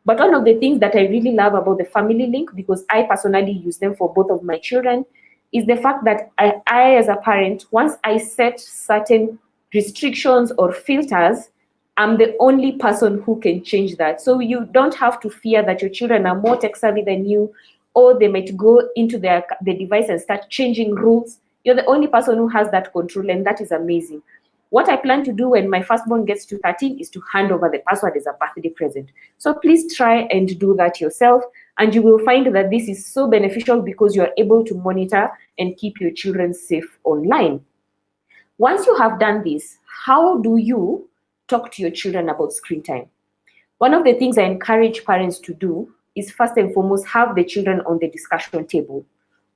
But one of the things that I really love about the family link, because I personally use them for both of my children, is the fact that I as a parent, once I set certain restrictions or filters, I'm the only person who can change that. So you don't have to fear that your children are more tech savvy than you, or they might go into the device and start changing rules. You're the only person who has that control, and that is amazing. What I plan to do when my firstborn gets to 13 is to hand over the password as a birthday present. So please try and do that yourself, and you will find that this is so beneficial because you are able to monitor and keep your children safe online. Once you have done this, how do you talk to your children about screen time? One of the things I encourage parents to do is first and foremost have the children on the discussion table.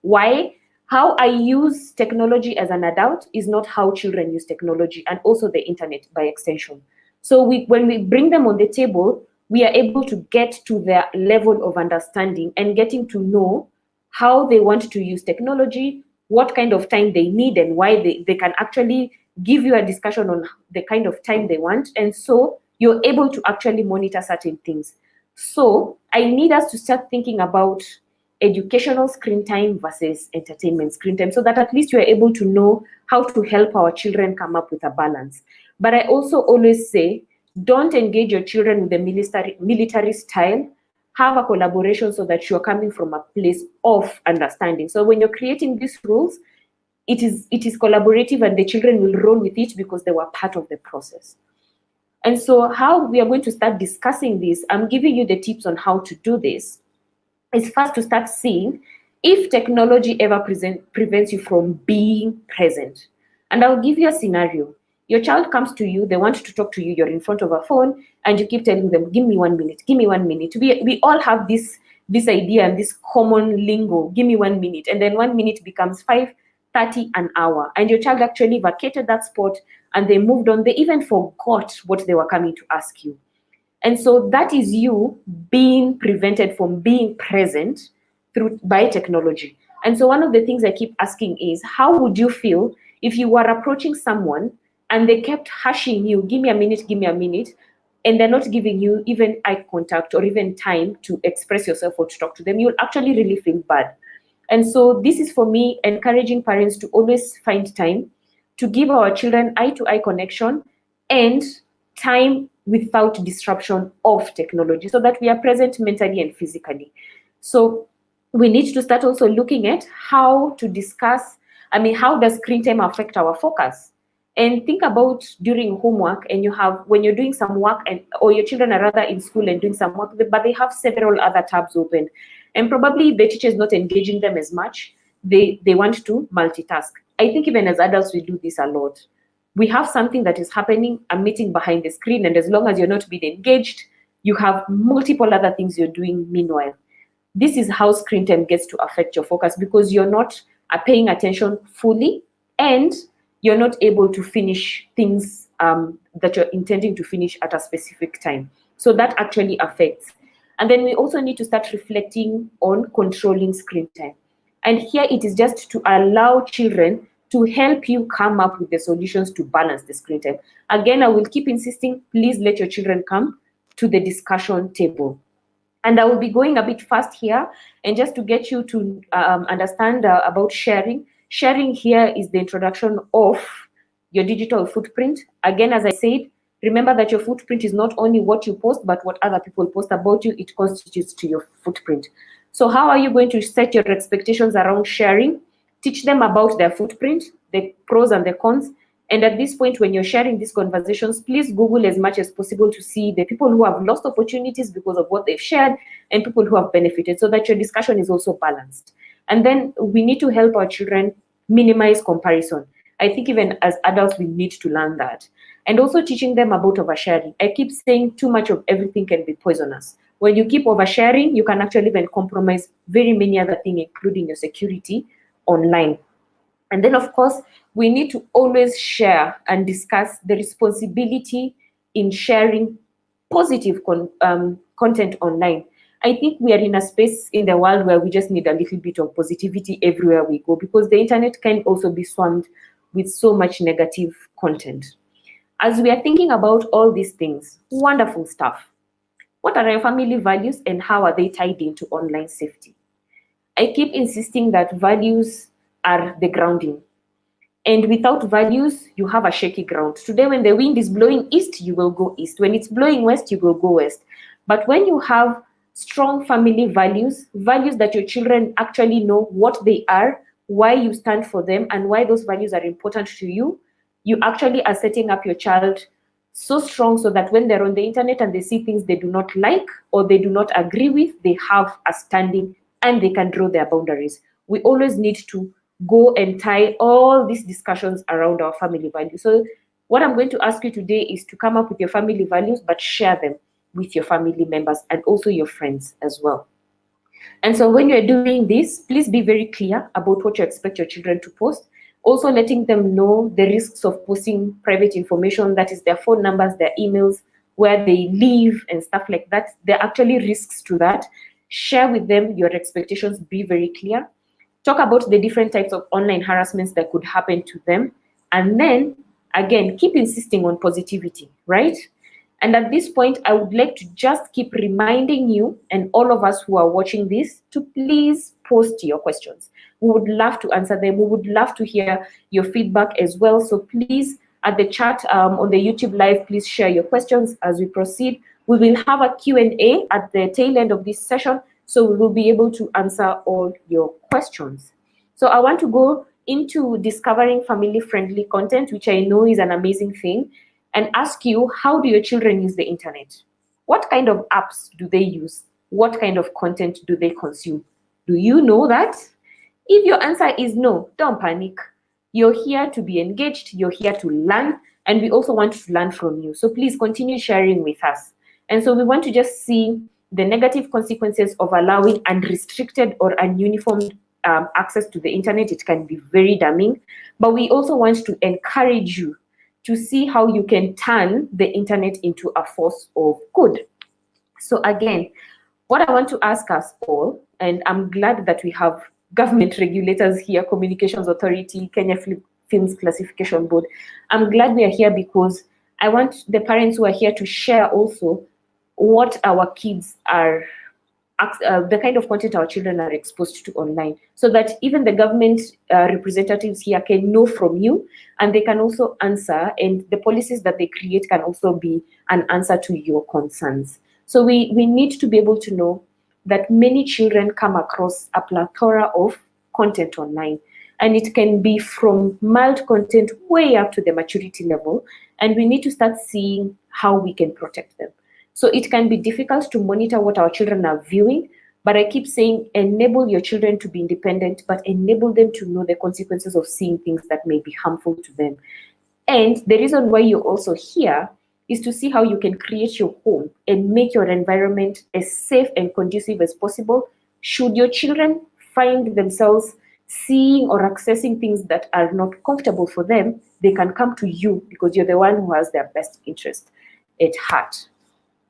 Why? How I use technology as an adult is not how children use technology, and also the internet by extension. So when we bring them on the table, we are able to get to their level of understanding and getting to know how they want to use technology, what kind of time they need, and why they can actually give you a discussion on the kind of time they want. And so you're able to actually monitor certain things. So I need us to start thinking about educational screen time versus entertainment screen time, so that at least you are able to know how to help our children come up with a balance. But I also always say, don't engage your children with the military style. Have a collaboration so that you're coming from a place of understanding. So when you're creating these rules, it is collaborative, and the children will roll with it because they were part of the process. And so how we are going to start discussing this, I'm giving you the tips on how to do this, is first to start seeing if technology ever prevents you from being present. And I'll give you a scenario. Your child comes to you, they want to talk to you, you're in front of a phone, and you keep telling them, give me 1 minute, give me 1 minute. We all have this idea and this common lingo, give me 1 minute, and then 1 minute becomes 5, 30, an hour. And your child actually vacated that spot and they moved on. They even forgot what they were coming to ask you. And so that is you being prevented from being present by technology. And so one of the things I keep asking is, how would you feel if you were approaching someone and they kept hushing you, give me a minute, and they're not giving you even eye contact or even time to express yourself or to talk to them? You'll actually really feel bad. And so this is, for me, encouraging parents to always find time to give our children eye-to-eye connection and time without disruption of technology, so that we are present mentally and physically. So we need to start also looking at how to discuss, how does screen time affect our focus? And think about during homework, and when you're doing some work, or your children are rather in school and doing some work, but they have several other tabs open, and probably the teacher is not engaging them as much. They want to multitask. I think even as adults, we do this a lot. We have something that is happening, a meeting behind the screen, and as long as you're not being engaged, you have multiple other things you're doing meanwhile. This is how screen time gets to affect your focus, because you're not paying attention fully, and you're not able to finish things that you're intending to finish at a specific time. So that actually affects. And then we also need to start reflecting on controlling screen time. And here it is just to allow children to help you come up with the solutions to balance the screen time. Again, I will keep insisting, please let your children come to the discussion table. And I will be going a bit fast here, and just to get you to understand about sharing. Sharing here is the introduction of your digital footprint. Again, as I said, Remember that your footprint is not only what you post, but what other people post about you. It constitutes to your footprint. So how are you going to set your expectations around sharing? Teach them about their footprint, the pros and the cons. And at this point, when you're sharing these conversations, please Google as much as possible to see the people who have lost opportunities because of what they've shared and people who have benefited, so that your discussion is also balanced. And then we need to help our children minimize comparison. I think even as adults, we need to learn that. And also teaching them about oversharing. I keep saying too much of everything can be poisonous. When you keep oversharing, you can actually then compromise very many other things, including your security online. And then, of course, we need to always share and discuss the responsibility in sharing positive content online. I think we are in a space in the world where we just need a little bit of positivity everywhere we go, because the internet can also be swamped with so much negative content. As we are thinking about all these things, wonderful stuff. What are our family values and how are they tied into online safety? I keep insisting that values are the grounding. And without values, you have a shaky ground. Today, when the wind is blowing east, you will go east. When it's blowing west, you will go west. But when you have strong family values, values that your children actually know what they are, why you stand for them, and why those values are important to you, you actually are setting up your child so strong so that when they're on the internet and they see things they do not like or they do not agree with, they have a standing and they can draw their boundaries. We always need to go and tie all these discussions around our family values. So what I'm going to ask you today is to come up with your family values, but share them with your family members and also your friends as well. And so when you're doing this, please be very clear about what you expect your children to post. Also letting them know the risks of posting private information, that is their phone numbers, their emails, where they live and stuff like that. There are actually risks to that. Share with them your expectations, be very clear. Talk about the different types of online harassments that could happen to them. And then, again, keep insisting on positivity, right? And at this point, I would like to just keep reminding you and all of us who are watching this to please post your questions. We would love to answer them. We would love to hear your feedback as well. So please, at the chat on the YouTube live, please share your questions as we proceed. We will have a Q&A at the tail end of this session, so we will be able to answer all your questions. So I want to go into discovering family-friendly content, which I know is an amazing thing, and ask you, how do your children use the internet? What kind of apps do they use? What kind of content do they consume? Do you know that? If your answer is no, don't panic. You're here to be engaged, you're here to learn, and we also want to learn from you. So please continue sharing with us. And so we want to just see the negative consequences of allowing unrestricted or ununiformed access to the internet. It can be very damning, but we also want to encourage you to see how you can turn the internet into a force of good. So again, what I want to ask us all, and I'm glad that we have government regulators here, Communications Authority, Kenya Films Classification Board. I'm glad we are here because I want the parents who are here to share also what our kids are, the kind of content our children are exposed to online, so that even the government representatives here can know from you and they can also answer, and the policies that they create can also be an answer to your concerns. So we need to be able to know that many children come across a plethora of content online, and it can be from mild content way up to the maturity level, and we need to start seeing how we can protect them. So it can be difficult to monitor what our children are viewing, but I keep saying enable your children to be independent, but enable them to know the consequences of seeing things that may be harmful to them. And the reason why you're also here is to see how you can create your home and make your environment as safe and conducive as possible. Should your children find themselves seeing or accessing things that are not comfortable for them, they can come to you because you're the one who has their best interest at heart.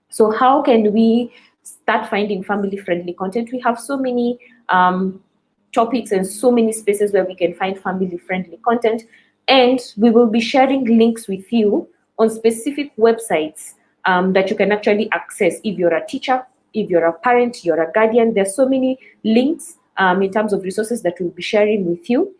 So how can we start finding family-friendly content? We have so many topics and so many spaces where we can find family-friendly content, and we will be sharing links with you on specific websites that you can actually access if you're a teacher, if you're a parent, you're a guardian. There's so many links in terms of resources that we'll be sharing with you.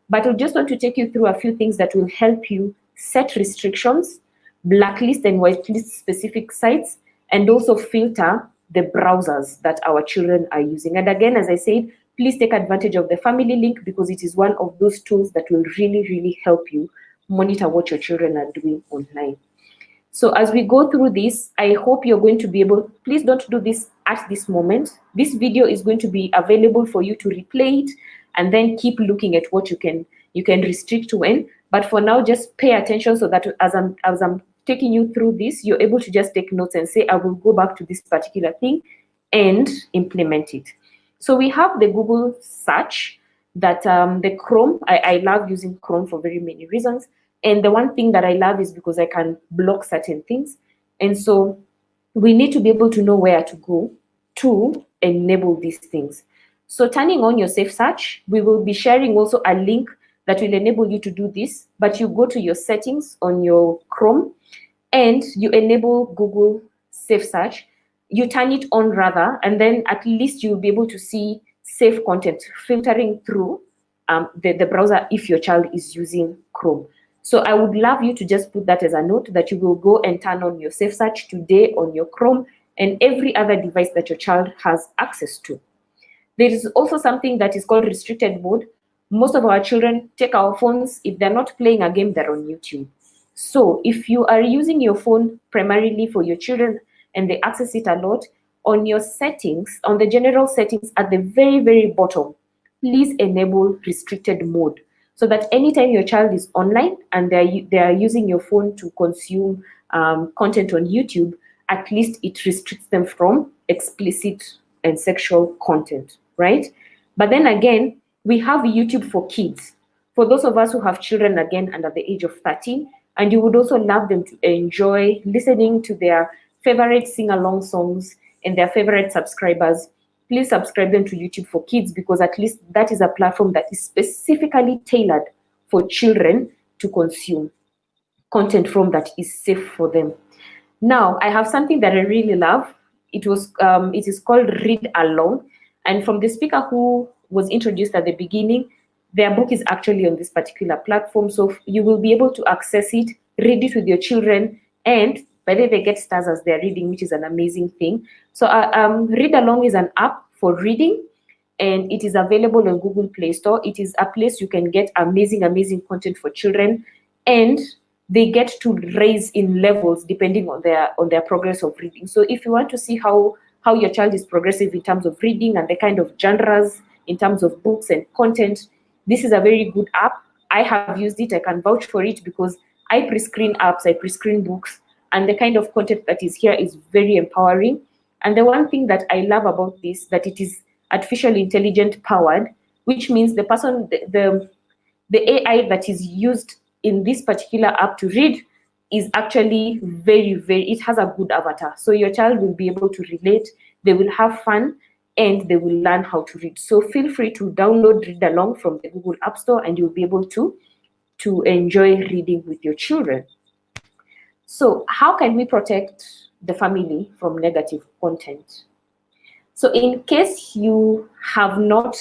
But we just want to take you through a few things that will help you set restrictions, blacklist and whitelist specific sites, and also filter the browsers that our children are using. And again, as I said, please take advantage of the family link, because it is one of those tools that will really, really help you monitor what your children are doing online. So as we go through this, I hope you're going to be able, please don't do this at this moment. This video is going to be available for you to replay it and then keep looking at what you can restrict when. But for now, just pay attention so that as I'm taking you through this, you're able to just take notes and say, I will go back to this particular thing and implement it. So we have the Google search, that the Chrome, I love using Chrome for very many reasons. And the one thing that I love is because I can block certain things. And so we need to be able to know where to go to enable these things. So turning on your safe search, we will be sharing also a link that will enable you to do this, but you go to your settings on your Chrome and you enable Google Safe Search. You turn it on rather, and then at least you'll be able to see safe content filtering through the browser if your child is using Chrome. So I would love you to just put that as a note, that you will go and turn on your safe search today on your Chrome and every other device that your child has access to. There is also something that is called restricted mode. Most of our children take our phones. If they're not playing a game, they're on YouTube. So if you are using your phone primarily for your children and they access it a lot, on your settings, on the general settings at the very, very bottom, please enable restricted mode, so that anytime your child is online and they are using your phone to consume content on YouTube, at least it restricts them from explicit and sexual content, right? But then again, we have YouTube for kids. For those of us who have children, again, under the age of 13, and you would also love them to enjoy listening to their favorite sing-along songs and their favorite subscribers, please subscribe them to YouTube for Kids, because at least that is a platform that is specifically tailored for children to consume content from that is safe for them. Now, I have something that I really love. It is called Read Along. And from the speaker who was introduced at the beginning, their book is actually on this particular platform. So you will be able to access it, read it with your children, and by the way, they get stars as they're reading, which is an amazing thing. So Read Along is an app for reading, and it is available on Google Play Store. It is a place you can get amazing, amazing content for children, and they get to raise in levels depending on their progress of reading. So if you want to see how your child is progressive in terms of reading and the kind of genres in terms of books and content, this is a very good app. I have used it. I can vouch for it because I pre-screen apps, I pre-screen books, and the kind of content that is here is very empowering. And the one thing that I love about this, that it is artificial intelligence powered, which means the person, the AI that is used in this particular app to read is actually very, very, it has a good avatar. So your child will be able to relate, they will have fun, and they will learn how to read. So feel free to download Read Along from the Google App Store, and you'll be able to enjoy reading with your children. So how can we protect the family from negative content? So in case you have not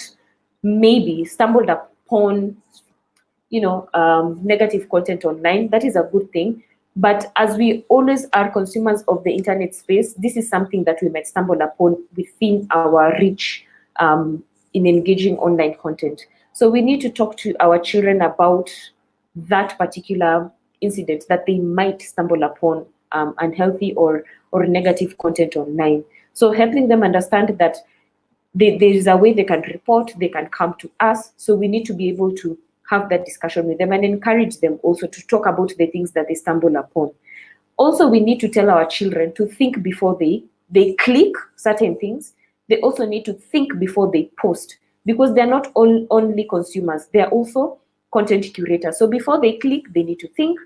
maybe stumbled upon negative content online, that is a good thing. But as we always are consumers of the internet space, this is something that we might stumble upon within our reach in engaging online content. So we need to talk to our children about that particular incident that they might stumble upon unhealthy or negative content online. So helping them understand that there is a way they can report, they can come to us. So we need to be able to have that discussion with them and encourage them also to talk about the things that they stumble upon. Also, we need to tell our children to think before they click certain things. They also need to think before they post, because they're not only consumers, they're also content curators. So before they click, they need to think.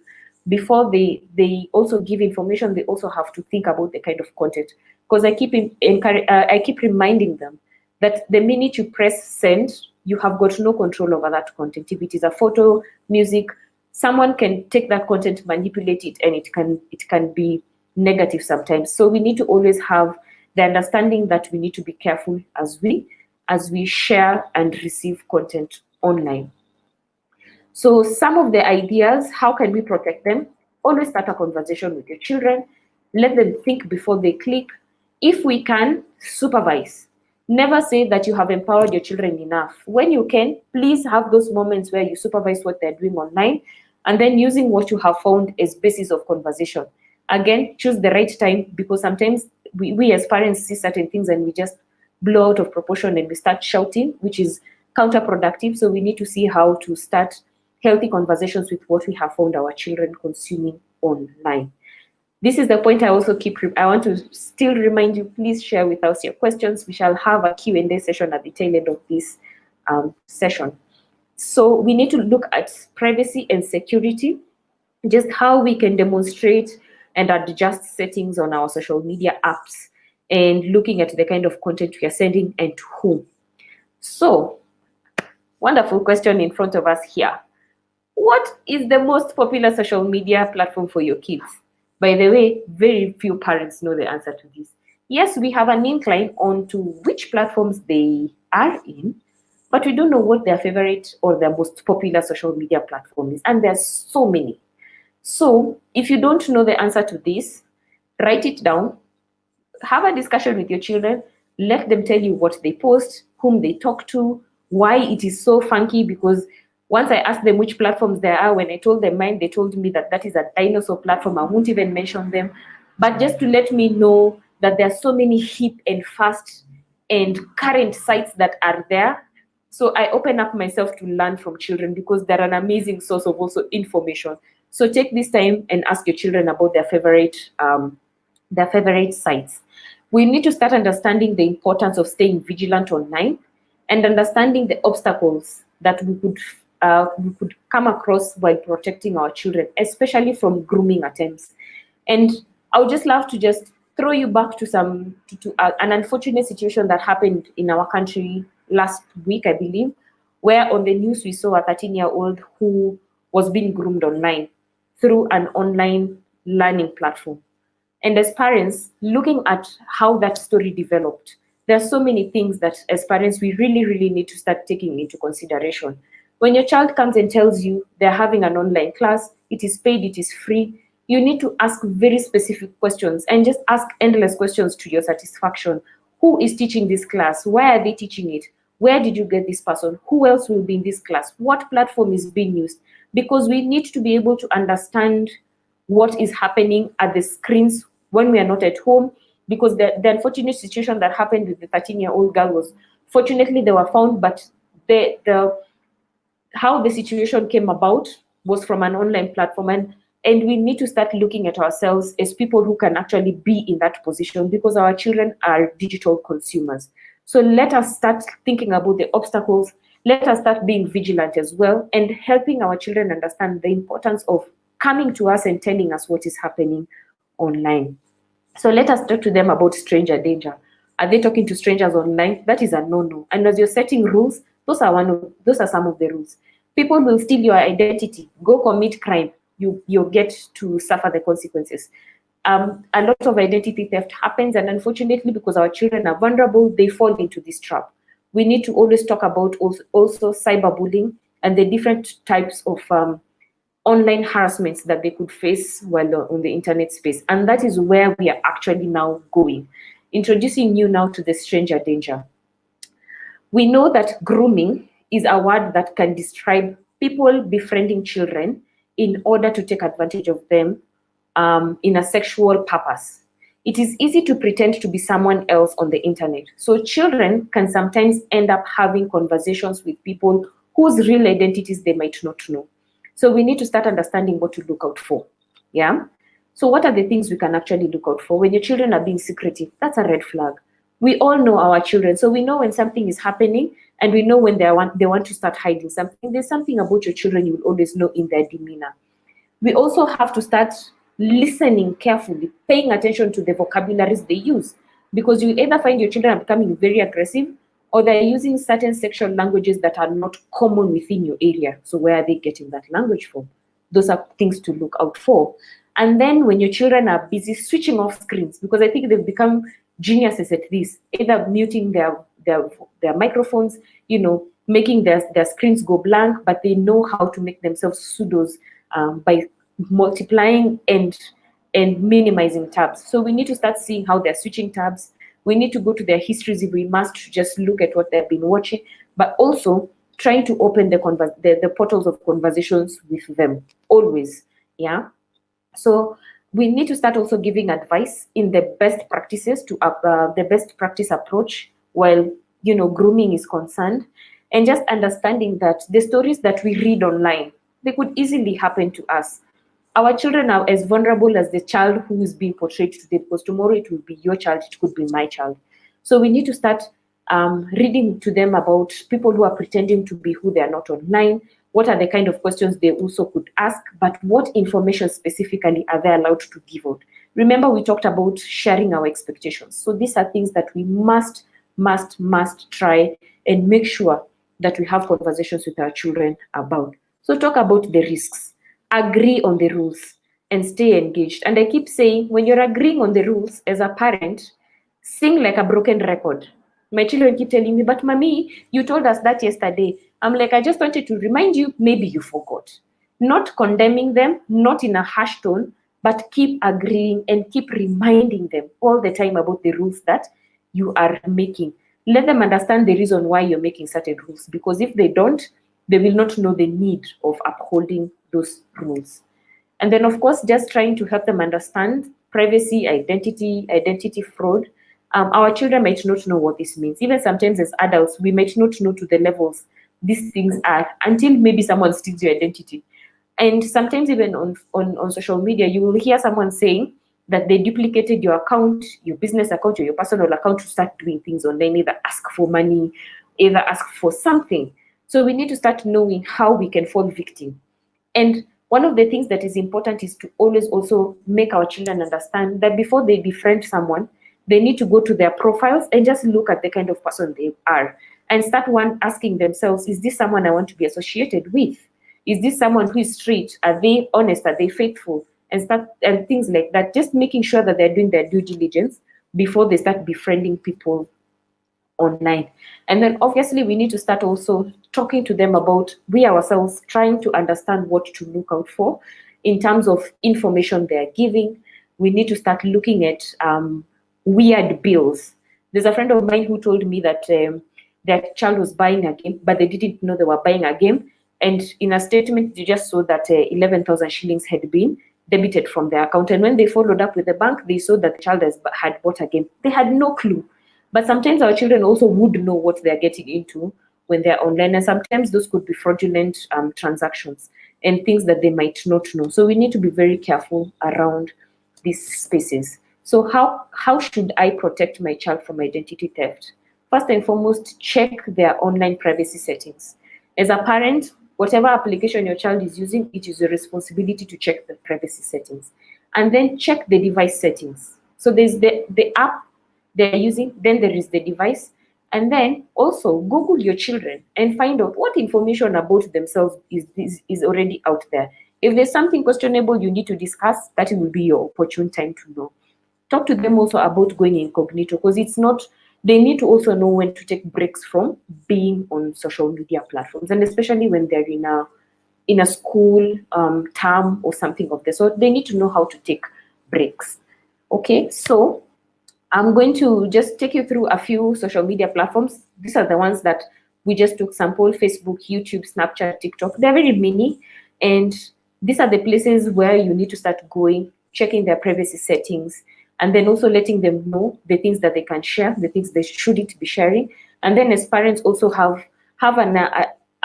Before they also give information, they also have to think about the kind of content. Because I keep reminding them that the minute you press send, you have got no control over that content. If it is a photo, music, someone can take that content, manipulate it, and it can be negative sometimes. So we need to always have the understanding that we need to be careful as we share and receive content online. So some of the ideas, how can we protect them? always start a conversation with your children. Let them think before they click. If we can, supervise. Never say that you have empowered your children enough. When you can, please have those moments where you supervise what they're doing online, and then using what you have found as basis of conversation. Again, choose the right time, because sometimes we as parents see certain things and we just blow out of proportion and we start shouting, which is counterproductive. So we need to see how to start healthy conversations with what we have found our children consuming online. This is the point I also I want to still remind you, please share with us your questions. We shall have a Q&A session at the tail end of this session. So we need to look at privacy and security, just how we can demonstrate and adjust settings on our social media apps, and looking at the kind of content we are sending and to whom. So, wonderful question in front of us here. What is the most popular social media platform for your kids? By the way, very few parents know the answer to this. Yes, we have an incline onto which platforms they are in, but we don't know what their favorite or their most popular social media platform is. And there's so many. So if you don't know the answer to this, write it down, have a discussion with your children, let them tell you what they post, whom they talk to, why it is so funky, because once I asked them which platforms there are, when I told them mine, they told me that that is a dinosaur platform. I won't even mention them. But just to let me know that there are so many hip and fast and current sites that are there. So I open up myself to learn from children, because they're an amazing source of also information. So take this time and ask your children about their favorite sites. We need to start understanding the importance of staying vigilant online and understanding the obstacles that we could come across while protecting our children, especially from grooming attempts. And I would just love to just throw you back to an unfortunate situation that happened in our country last week, I believe, where on the news we saw a 13-year-old who was being groomed online through an online learning platform. And as parents, looking at how that story developed, there are so many things that as parents we really, really need to start taking into consideration. When your child comes and tells you they're having an online class, it is paid, it is free, you need to ask very specific questions and just ask endless questions to your satisfaction. Who is teaching this class? Why are they teaching it? Where did you get this person? Who else will be in this class? What platform is being used? Because we need to be able to understand what is happening at the screens when we are not at home, because the unfortunate situation that happened with the 13-year-old girl was, fortunately they were found, but how the situation came about was from an online platform, and we need to start looking at ourselves as people who can actually be in that position, because our children are digital consumers. So let us start thinking about the obstacles. Let us start being vigilant as well, and helping our children understand the importance of coming to us and telling us what is happening online. So let us talk to them about stranger danger. Are they talking to strangers online? That is a no-no. And as you're setting rules, those are some of the rules. People will steal your identity, go commit crime. You'll get to suffer the consequences. A lot of identity theft happens, and unfortunately, because our children are vulnerable, they fall into this trap. We need to always talk about also cyberbullying and the different types of online harassments that they could face while on the internet space. And that is where we are actually now going, introducing you now to the stranger danger. We know that grooming is a word that can describe people befriending children in order to take advantage of them in a sexual purpose. It is easy to pretend to be someone else on the internet. So children can sometimes end up having conversations with people whose real identities they might not know. So we need to start understanding what to look out for. Yeah. So what are the things we can actually look out for? When your children are being secretive, that's a red flag. We all know our children, so we know when something is happening, and we know when they want to start hiding something. There's something about your children you will always know in their demeanor. We also have to start listening carefully, paying attention to the vocabularies they use, because you either find your children are becoming very aggressive, or they're using certain sexual languages that are not common within your area. So where are they getting that language from? Those are things to look out for. And then when your children are busy switching off screens, because I think they've become geniuses at this, either muting their microphones, making their screens go blank, but they know how to make themselves pseudos by multiplying and minimizing tabs. So we need to start seeing how they're switching tabs. We need to go to their histories if we must, to just look at what they've been watching, but also trying to open the portals of conversations with them always. Yeah. So we need to start also giving advice in the best practices to the best practice approach while grooming is concerned, and just understanding that the stories that we read online, they could easily happen to us. Our children are as vulnerable as the child who is being portrayed today, because tomorrow it will be your child, it could be my child. So we need to start reading to them about people who are pretending to be who they are not online. What are the kind of questions they also could ask, but what information specifically are they allowed to give out? Remember, we talked about sharing our expectations. So these are things that we must try and make sure that we have conversations with our children about. So talk about the risks, agree on the rules, and stay engaged. And I keep saying, when you're agreeing on the rules as a parent, sing like a broken record. My children keep telling me, but mommy, you told us that yesterday. I'm like, I just wanted to remind you, maybe you forgot. Not condemning them, not in a harsh tone, but keep agreeing and keep reminding them all the time about the rules that you are making. Let them understand the reason why you're making certain rules, because if they don't, they will not know the need of upholding those rules. And then, of course, just trying to help them understand privacy, identity fraud. Our children might not know what this means. Even sometimes as adults, we might not know to the levels these things are, until maybe someone steals your identity. And sometimes even on social media, you will hear someone saying that they duplicated your account, your business account, or your personal account to start doing things online, either ask for money, either ask for something. So we need to start knowing how we can fall victim. And one of the things that is important is to always also make our children understand that before they befriend someone, they need to go to their profiles and just look at the kind of person they are, and start asking themselves, is this someone I want to be associated with? Is this someone who is straight? Are they honest? Are they faithful? And things like that. Just making sure that they're doing their due diligence before they start befriending people online. And then obviously we need to start also talking to them about, we ourselves trying to understand what to look out for in terms of information they're giving. We need to start looking at weird bills. There's a friend of mine who told me that their child was buying a game, but they didn't know they were buying a game. And in a statement, they just saw that 11,000 shillings had been debited from their account. And when they followed up with the bank, they saw that the child had bought a game. They had no clue. But sometimes our children also would know what they're getting into when they're online. And sometimes those could be fraudulent transactions and things that they might not know. So we need to be very careful around these spaces. So how should I protect my child from identity theft? First and foremost, check their online privacy settings. As a parent, whatever application your child is using, it is your responsibility to check the privacy settings. And then check the device settings. So there's the app they're using, then there is the device. And then also Google your children and find out what information about themselves is already out there. If there's something questionable you need to discuss, that will be your opportune time to know. Talk to them also about going incognito, because they need to also know when to take breaks from being on social media platforms, and especially when they're in a school term or something of the sort, they need to know how to take breaks. Okay, so I'm going to just take you through a few social media platforms. These are the ones that we just took sample: Facebook, YouTube, Snapchat, TikTok. They're very many, and these are the places where you need to start going, checking their privacy settings, and then also letting them know the things that they can share, the things they shouldn't be sharing. And then as parents also have an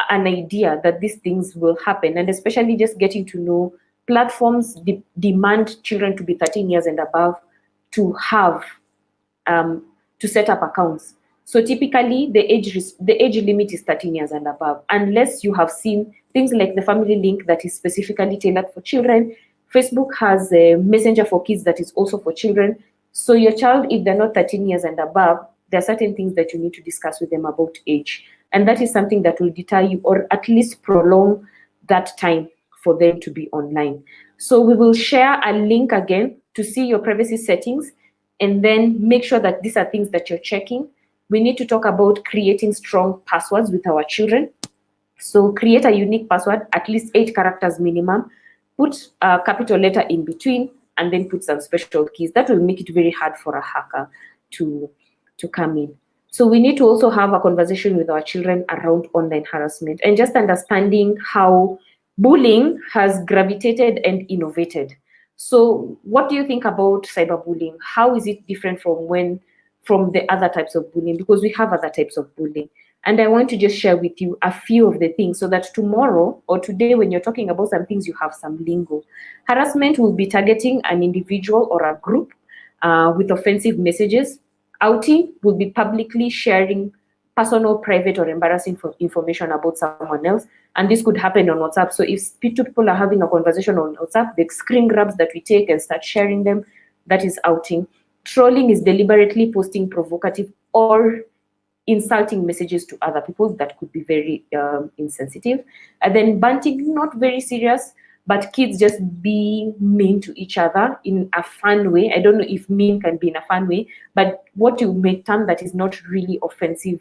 idea that these things will happen, and especially just getting to know platforms demand children to be 13 years and above to have to set up accounts. So typically the age limit is 13 years and above, unless you have seen things like the family link that is specifically tailored for children. Facebook has a messenger for kids that is also for children. So your child, if they're not 13 years and above, there are certain things that you need to discuss with them about age. And that is something that will deter you, or at least prolong that time for them to be online. So we will share a link again to see your privacy settings, and then make sure that these are things that you're checking. We need to talk about creating strong passwords with our children. So create a unique password, at least 8 characters minimum. put a capital letter in between, and then put some special keys. That will make it very hard for a hacker to come in. So we need to also have a conversation with our children around online harassment and just understanding how bullying has gravitated and innovated. So what do you think about cyberbullying? How is it different from the other types of bullying? Because we have other types of bullying. And I want to just share with you a few of the things so that tomorrow or today, when you're talking about some things, you have some lingo. Harassment will be targeting an individual or a group with offensive messages. Outing will be publicly sharing personal, private, or embarrassing information about someone else. And this could happen on WhatsApp. So if two people are having a conversation on WhatsApp, the screen grabs that we take and start sharing them, that is outing. Trolling is deliberately posting provocative or insulting messages to other people that could be very insensitive. And then banting, not very serious, but kids just being mean to each other in a fun way. I don't know if mean can be in a fun way, but what you may term that is not really offensive,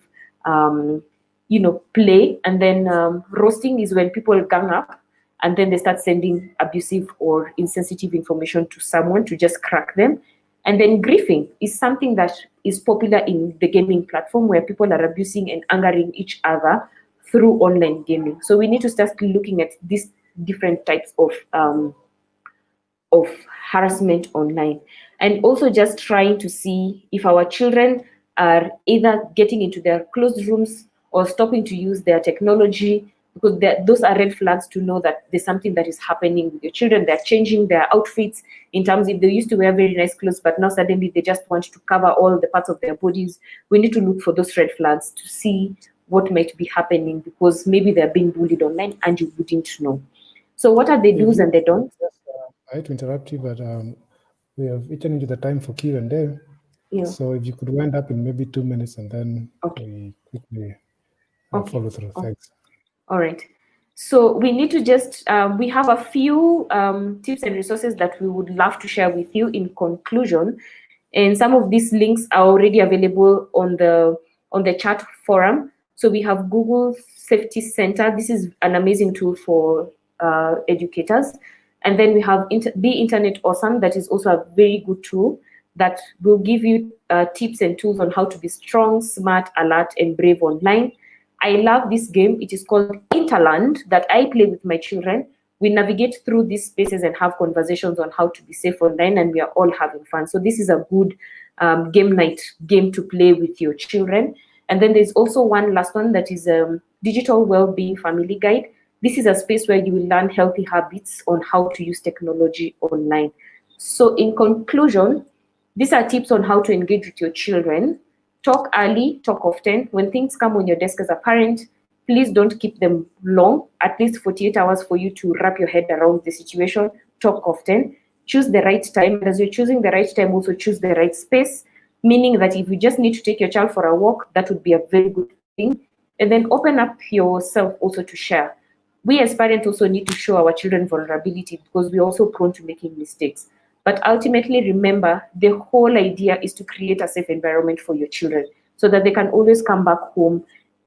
play. And then roasting is when people gang up and then they start sending abusive or insensitive information to someone to just crack them. And then griefing is something that is popular in the gaming platform where people are abusing and angering each other through online gaming. So we need to start looking at these different types of harassment online, and also just trying to see if our children are either getting into their closed rooms or stopping to use their technology, because those are red flags to know that there's something that is happening with your children. They're changing their outfits in terms if they used to wear very nice clothes, but now suddenly they just want to cover all the parts of their bodies. We need to look for those red flags to see what might be happening, because maybe they're being bullied online and you wouldn't know. So what are the do's and the don'ts? I hate to interrupt you, but we have eaten into the time for Q&A. Yeah. So if you could wind up in maybe 2 minutes and then Okay. we quickly Okay. follow through. Thanks. All right. So we need to just, we have a few tips and resources that we would love to share with you in conclusion. And some of these links are already available on the chat forum. So we have Google Safety Center. This is an amazing tool for educators. And then we have Be Internet Awesome. That is also a very good tool that will give you tips and tools on how to be strong, smart, alert, and brave online. I love this game. It is called Interland that I play with my children. We navigate through these spaces and have conversations on how to be safe online, and we are all having fun. So this is a good game night game to play with your children. And then there's also one last one that is Digital Wellbeing Family Guide. This is a space where you will learn healthy habits on how to use technology online. So in conclusion, these are tips on how to engage with your children. Talk early, talk often. When things come on your desk as a parent, please don't keep them long, at least 48 hours for you to wrap your head around the situation. Talk often. Choose the right time. And as you're choosing the right time, also choose the right space, meaning that if you just need to take your child for a walk, that would be a very good thing. And then open up yourself also to share. We as parents also need to show our children vulnerability, because we're also prone to making mistakes. But ultimately, remember, the whole idea is to create a safe environment for your children so that they can always come back home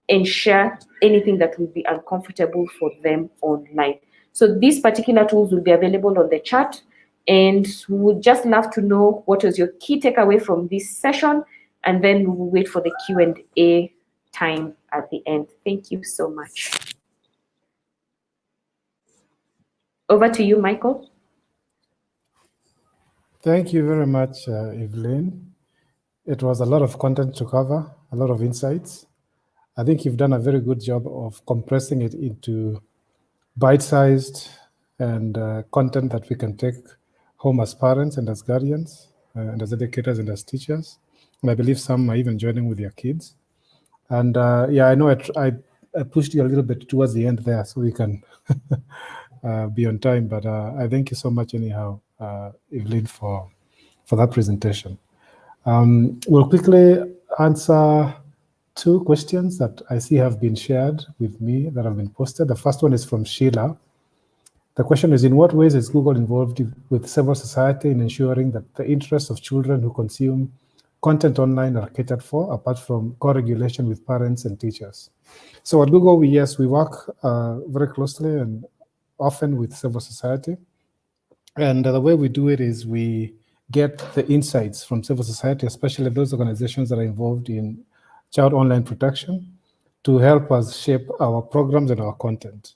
and share anything that will be uncomfortable for them online. So these particular tools will be available on the chat, and we would just love to know what was your key takeaway from this session, and then we will wait for the Q&A time at the end. Thank you so much. Over to you, Michael. Thank you very much, Evelyn. It was a lot of content to cover, a lot of insights. I think you've done a very good job of compressing it into bite-sized and content that we can take home as parents and as guardians and as educators and as teachers. And I believe some are even joining with their kids. And yeah, I know I pushed you a little bit towards the end there so we can be on time, but I thank you so much anyhow, Evelyn, for that presentation. We'll quickly answer 2 questions that I see have been shared with me that have been posted. The first one is from Sheila. The question is, in what ways is Google involved with civil society in ensuring that the interests of children who consume content online are catered for, apart from co-regulation with parents and teachers? So at Google, we work very closely and often with civil society. And the way we do it is we get the insights from civil society, especially those organizations that are involved in child online protection, to help us shape our programs and our content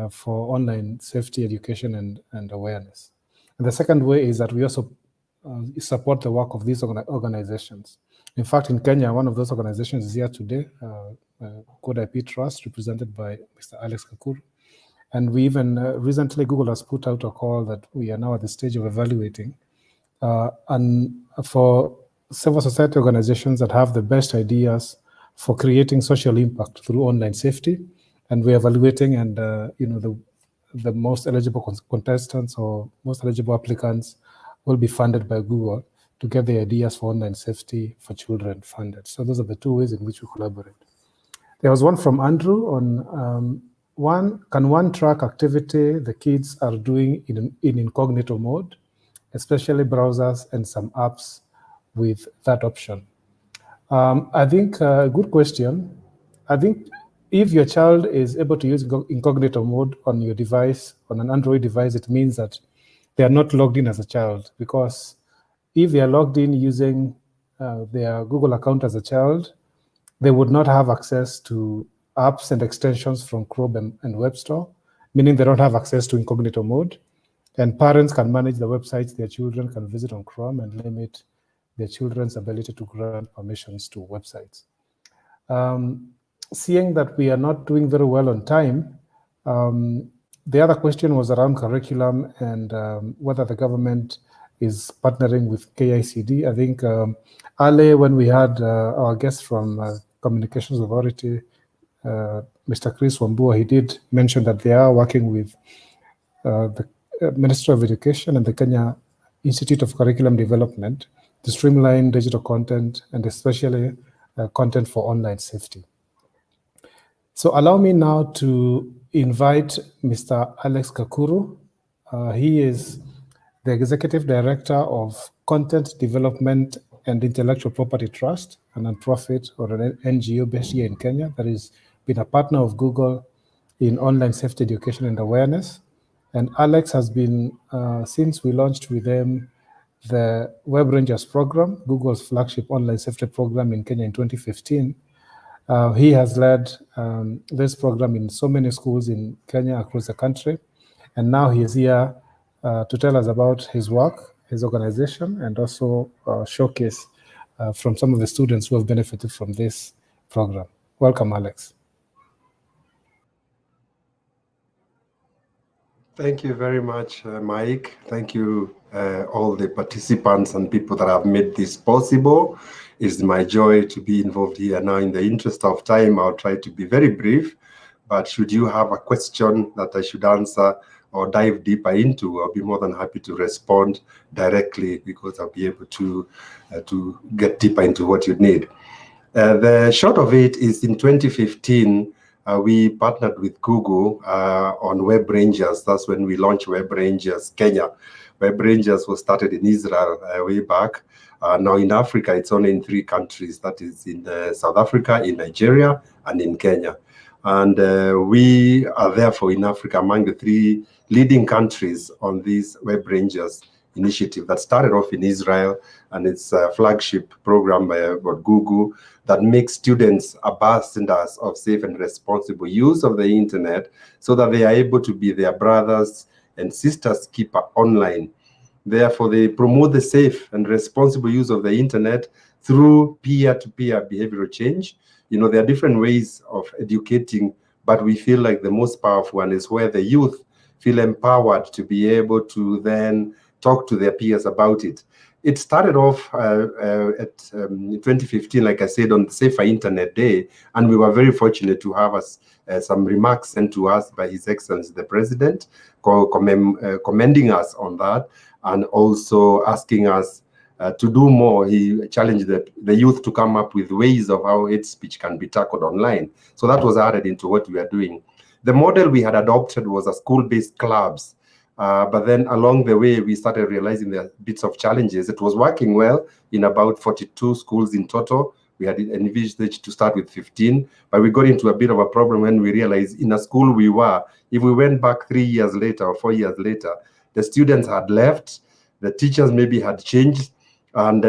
for online safety education and awareness. And the second way is that we also support the work of these organizations. In fact, in Kenya, one of those organizations is here today, Code IP Trust, represented by Mr. Alex Kakuru. And we even recently, Google has put out a call that we are now at the stage of evaluating and for civil society organizations that have the best ideas for creating social impact through online safety. And we're evaluating, and the most eligible contestants or most eligible applicants will be funded by Google to get the ideas for online safety for children funded. So those are the two ways in which we collaborate. There was one from Andrew on can one track activity the kids are doing in incognito mode, especially browsers and some apps with that option? I think good question. I think if your child is able to use incognito mode on your device, on an Android device, it means that they are not logged in as a child, because if they are logged in using their Google account as a child, they would not have access to apps and extensions from Chrome and Web Store, meaning they don't have access to incognito mode. And parents can manage the websites their children can visit on Chrome and limit their children's ability to grant permissions to websites. Seeing that we are not doing very well on time, the other question was around curriculum and whether the government is partnering with KICD. I think earlier when we had our guest from Communications Authority, Mr. Chris Wambua, he did mention that they are working with the Ministry of Education and the Kenya Institute of Curriculum Development to streamline digital content and especially content for online safety. So allow me now to invite Mr. Alex Kakuru. He is the Executive Director of Content Development and Intellectual Property Trust, a nonprofit or an NGO based here in Kenya that has been a partner of Google in online safety education and awareness. And Alex has been, since we launched with them the Web Rangers program, Google's flagship online safety program in Kenya in 2015, he has led this program in so many schools in Kenya across the country. And now he is here to tell us about his work, his organization, and also showcase from some of the students who have benefited from this program. Welcome, Alex. Thank you very much, Mike. Thank you, all the participants and people that have made this possible. It's my joy to be involved here. Now, in the interest of time, I'll try to be very brief, but should you have a question that I should answer or dive deeper into, I'll be more than happy to respond directly, because I'll be able to get deeper into what you need. The short of it is, in 2015, we partnered with Google on Web Rangers. That's when we launched Web Rangers Kenya. Web Rangers was started in Israel way back. Now in Africa, it's only in 3 countries. That is in South Africa, in Nigeria, and in Kenya. And we are therefore in Africa among the 3 leading countries on this Web Rangers initiative that started off in Israel, and it's a flagship program by Google that makes students ambassadors of safe and responsible use of the internet, so that they are able to be their brothers and sisters keeper online. Therefore, they promote the safe and responsible use of the internet through peer-to-peer behavioral change. You know, there are different ways of educating, but we feel like the most powerful one is where the youth feel empowered to be able to then talk to their peers about it. It started off at 2015, like I said, on the Safer Internet Day, and we were very fortunate to have some remarks sent to us by His Excellency the President, commending us on that, and also asking us to do more. He challenged the youth to come up with ways of how hate speech can be tackled online. So that was added into what we are doing. The model we had adopted was a school-based clubs. But then along the way, we started realizing there are bits of challenges. It was working well in about 42 schools in total. We had envisaged to start with 15, but we got into a bit of a problem when we realized in a school we were, if we went back 3 years later or 4 years later, The students had left, the teachers maybe had changed, and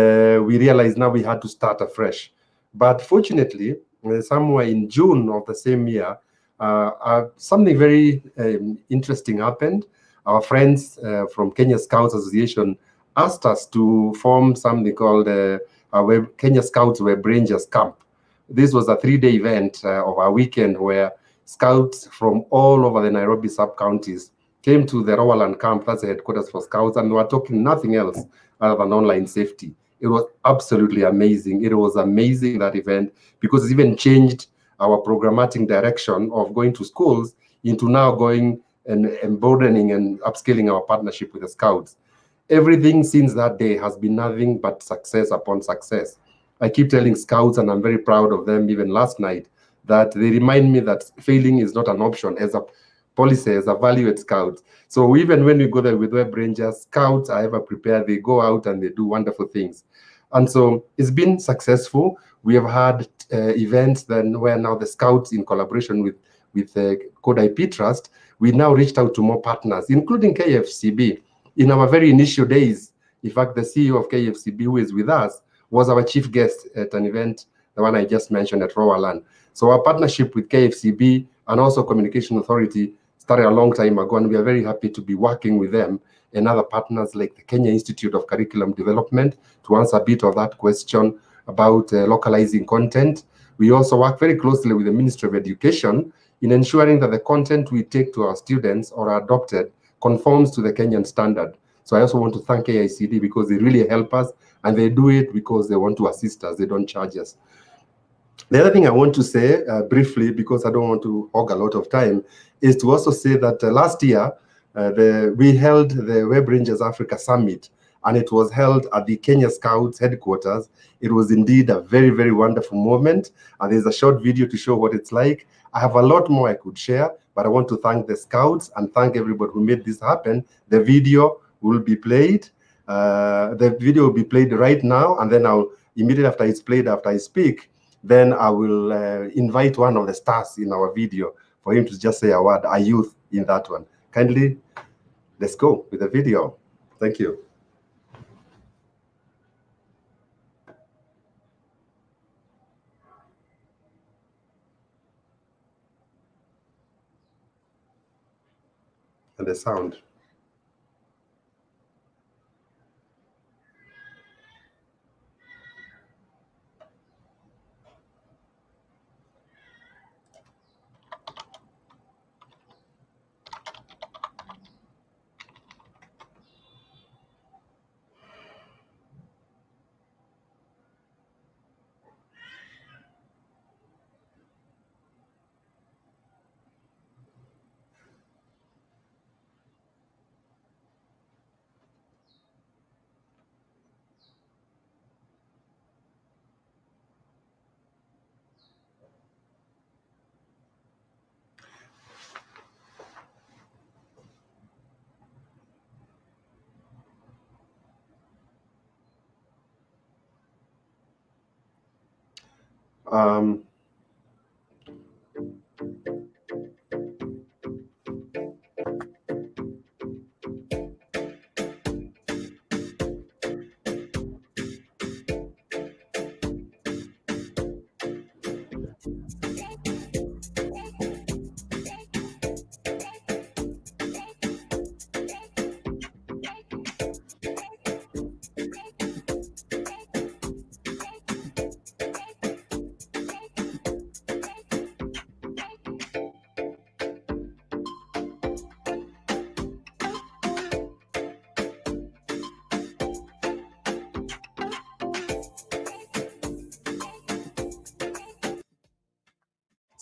we realized now we had to start afresh. But fortunately, somewhere in June of the same year, something very interesting happened. Our friends from Kenya Scouts Association asked us to form something called Kenya Scouts Web Rangers Camp. This was a 3-day event of our weekend where scouts from all over the Nairobi sub-counties came to the Rowaland camp, that's the headquarters for scouts, and we were talking nothing else other than online safety. It was absolutely amazing. It was amazing, that event, because it even changed our programmatic direction of going to schools into now going and emboldening and upscaling our partnership with the scouts. Everything since that day has been nothing but success upon success. I keep telling scouts, and I'm very proud of them, even last night, that they remind me that failing is not an option as a policy, as a value at scouts. So even when we go there with Web Rangers, scouts are ever prepared. They go out and they do wonderful things. And so it's been successful. We have had events then where now the scouts, in collaboration with Code IP Trust, we now reached out to more partners, including KFCB. In our very initial days, in fact, the CEO of KFCB, who is with us, was our chief guest at an event, the one I just mentioned at Rowaland. So our partnership with KFCB and also Communication Authority started a long time ago, and we are very happy to be working with them and other partners like the Kenya Institute of Curriculum Development to answer a bit of that question about localizing content. We also work very closely with the Ministry of Education in ensuring that the content we take to our students or are adopted conforms to the Kenyan standard. So I also want to thank KICD because they really help us, and they do it because they want to assist us. They don't charge us. The other thing I want to say briefly, because I don't want to hog a lot of time, is to also say that last year, we held the Web Rangers Africa Summit, and it was held at the Kenya Scouts headquarters. It was indeed a very, very wonderful moment, and there's a short video to show what it's like. I have a lot more I could share, but I want to thank the Scouts and thank everybody who made this happen. The video will be played. The video will be played right now, and then I'll immediately after it's played, after I speak, then I will invite one of the stars in our video for him to just say a word, a youth in that one. Kindly, let's go with the video. Thank you. And the sound.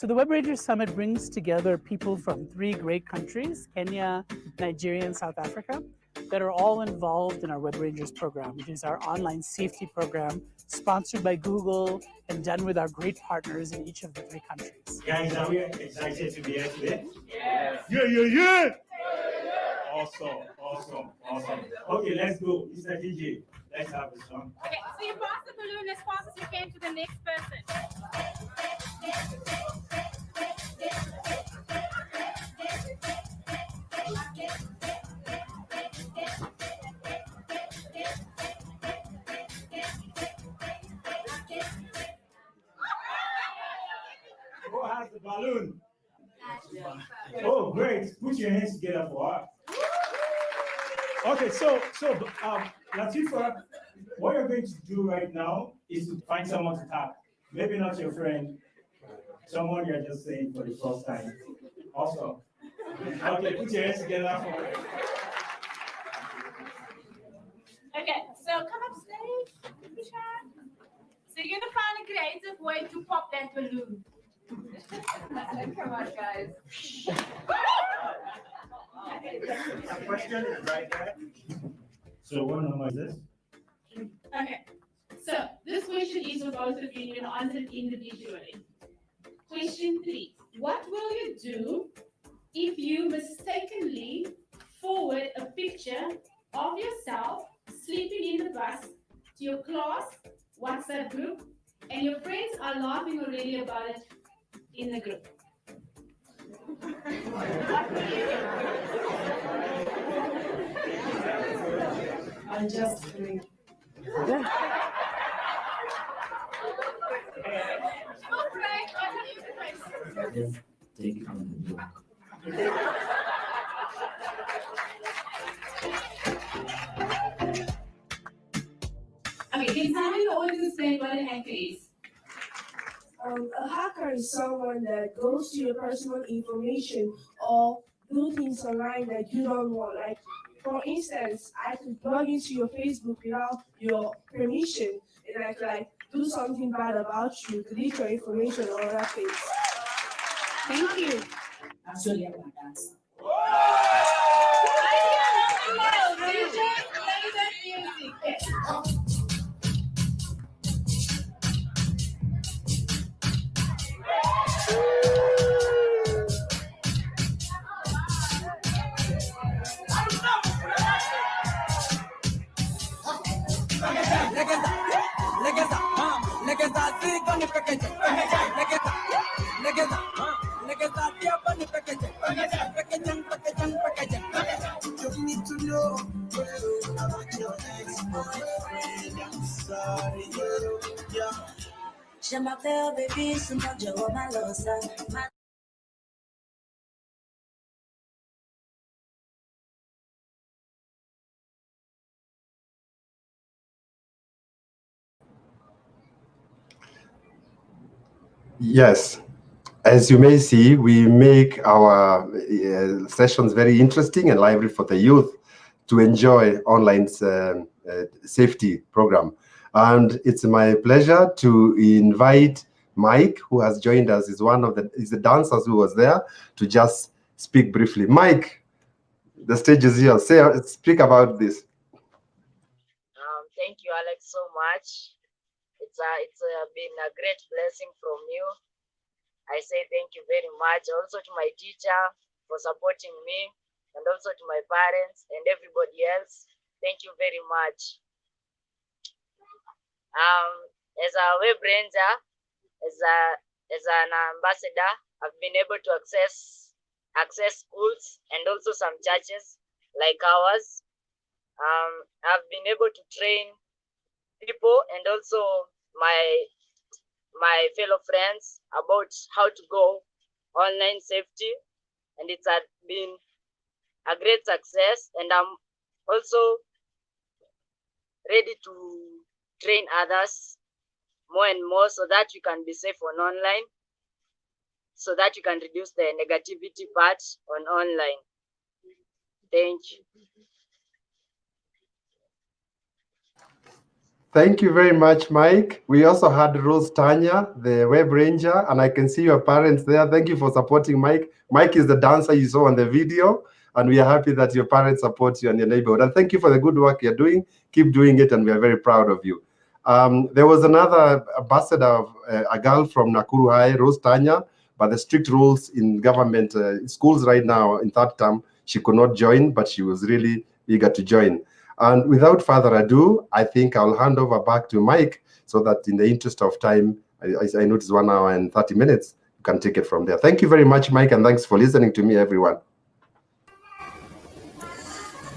So the Web Rangers Summit brings together people from 3 great countries, Kenya, Nigeria, and South Africa, that are all involved in our Web Rangers program, which is our online safety program, sponsored by Google and done with our great partners in each of the 3 countries. Guys, are we excited to be here today? Yes. Yeah. Awesome. Okay, let's go. Mr. DJ, let's have the song. Okay, so you pass the balloon as fast as you can to the next person. Who has the balloon? Oh, great. Put your hands together for her. Okay, so Latifa, what you're going to do right now is to find someone to tap. Maybe not your friend, someone you're just saying for the first time. Awesome. Okay, put your hands together for her. Okay, so come upstage. So you're gonna find a creative way to pop that balloon. Come on, guys. The question is right there. So what number is this? Okay, so this question is for both of you. You're gonna answer it individually. Question 3. What will you do if you mistakenly forward a picture of yourself sleeping in the bus to your class WhatsApp group and your friends are laughing already about it in the group? What will you do? I'll just drink. Okay, what will you do? Just take it on the book. Okay, can someone always explain what a hacker is? A hacker is someone that goes to your personal information or do things online that you don't want. Like, for instance, I could log into your Facebook without your permission and I could do something bad about you, delete your information or other things. Thank you. Actually, I'm a dancer. You need to know about your ex-boyfriend. I'm sorry, yeah. Je m'appelle baby, c'est mon job, ma losa. Yes. As you may see, we make our sessions very interesting and lively for the youth to enjoy online safety program. And it's my pleasure to invite Mike, who has joined us, is the dancers who was there, to just speak briefly. Mike, the stage is yours. Speak about this. Thank you, Alex, so much. It's been a great blessing from you. I say thank you very much. Also to my teacher for supporting me, and also to my parents and everybody else. Thank you very much. As a web ranger, as an ambassador, I've been able to access schools and also some churches like ours. I've been able to train people and also my fellow friends about how to go online safety, and it's been a great success, and I'm also ready to train others more and more so that you can be safe on online, so that you can reduce the negativity part on online. Thank you. Thank you very much, Mike. We also had Rose Tanya, the web ranger, and I can see your parents there. Thank you for supporting Mike. Mike is the dancer you saw on the video, and we are happy that your parents support you and your neighborhood. And thank you for the good work you're doing. Keep doing it, and we are very proud of you. There was another ambassador, a girl from Nakuru High, Rose Tanya, but the strict rules in government schools right now in third term, she could not join, but she was really eager to join. And without further ado, I think I'll hand over back to Mike so that in the interest of time, I noticed 1 hour and 30 minutes, you can take it from there. Thank you very much, Mike, and thanks for listening to me, everyone.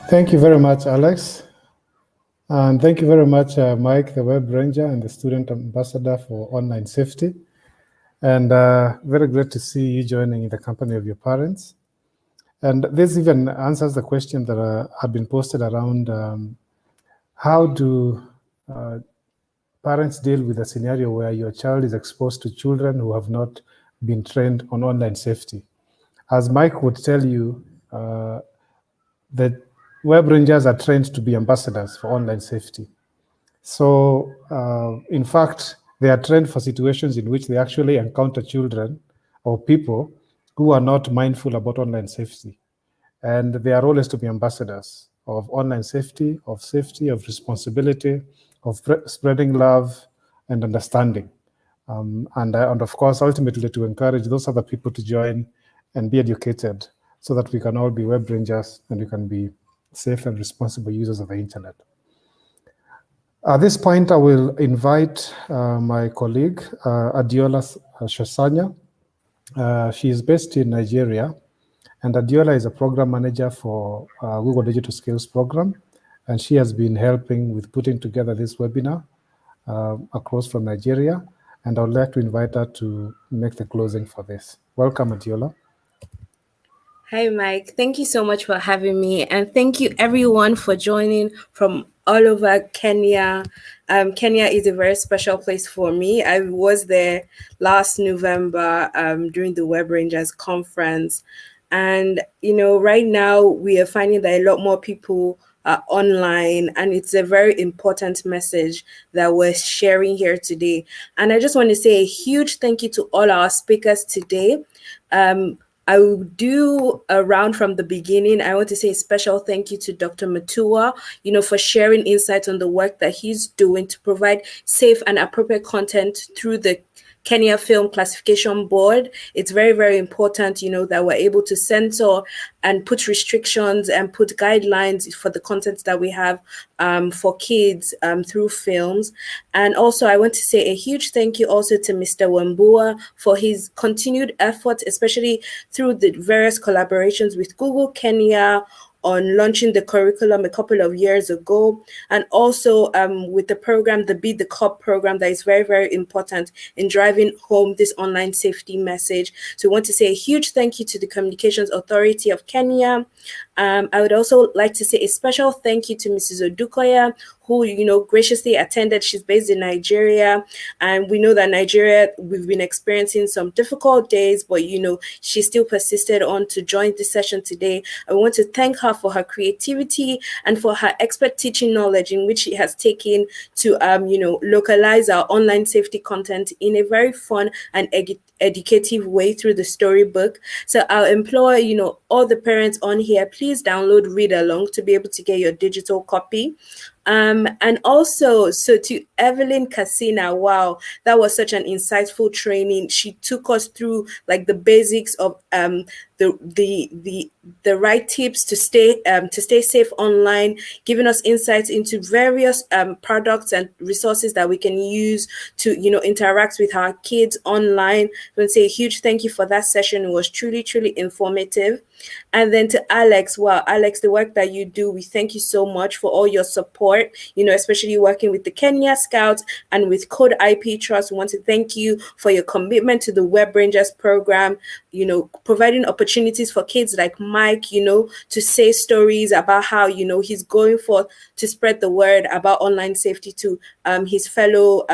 Thank you very much, Alex. And thank you very much, Mike, the web ranger and the student ambassador for online safety. And very great to see you joining in the company of your parents. And this even answers the question that have been posted around how do parents deal with a scenario where your child is exposed to children who have not been trained on online safety. As Mike would tell you, that web rangers are trained to be ambassadors for online safety. So, in fact, they are trained for situations in which they actually encounter children or people who are not mindful about online safety. And their role is to be ambassadors of online safety, of responsibility, of spreading love and understanding. And of course, ultimately to encourage those other people to join and be educated so that we can all be web rangers and we can be safe and responsible users of the internet. At this point, I will invite my colleague, Adiola Shosanya. She is based in Nigeria, and Adiola is a program manager for Google Digital Skills Program, and she has been helping with putting together this webinar across from Nigeria, and I would like to invite her to make the closing for this. Welcome, Adiola. Hi, Mike. Thank you so much for having me. And thank you, everyone, for joining from all over Kenya. Kenya is a very special place for me. I was there last November during the Web Rangers conference. And, right now we are finding that a lot more people are online, and it's a very important message that we're sharing here today. And I just want to say a huge thank you to all our speakers today. I will do a round from the beginning. I want to say a special thank you to Dr. Mutua, for sharing insights on the work that he's doing to provide safe and appropriate content through the Kenya Film Classification Board. It's very, very important, that we're able to censor and put restrictions and put guidelines for the content that we have for kids through films. And also, I want to say a huge thank you also to Mr. Wambua for his continued efforts, especially through the various collaborations with Google Kenya on launching the curriculum a couple of years ago, and also with the program, the Beat the Cop program, that is very, very important in driving home this online safety message. So we want to say a huge thank you to the Communications Authority of Kenya. I would also like to say a special thank you to Mrs. Odukoya, who, graciously attended. She's based in Nigeria, and we know that Nigeria, we've been experiencing some difficult days, but, she still persisted on to join this session today. I want to thank her for her creativity and for her expert teaching knowledge in which she has taken to, localize our online safety content in a very fun and educative way through the storybook. So I'll implore, all the parents on here, please download Read Along to be able to get your digital copy. And also, so to Evelyn Casina, wow, that was such an insightful training. She took us through like the basics of the right tips to stay safe online, giving us insights into various products and resources that we can use to interact with our kids online. I want to say a huge thank you for that session. It was truly, truly informative. And then to Alex, wow, Alex, the work that you do, we thank you so much for all your support, especially working with the Kenya Scouts and with Code IP Trust. We want to thank you for your commitment to the Web Rangers program, providing opportunities for kids like Mike, to say stories about how, he's going forth to spread the word about online safety to his fellow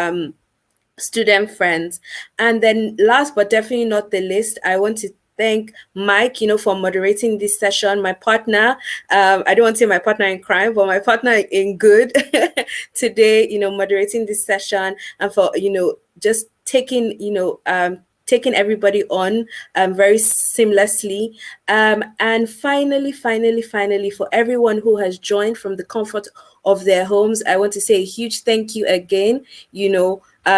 student friends. And then last but definitely not the least, I want to thank Mike, for moderating this session. My partner, I don't want to say my partner in crime, but my partner in good today, moderating this session, and for, just taking, taking everybody on very seamlessly. And finally, for everyone who has joined from the comfort of their homes, I want to say a huge thank you again,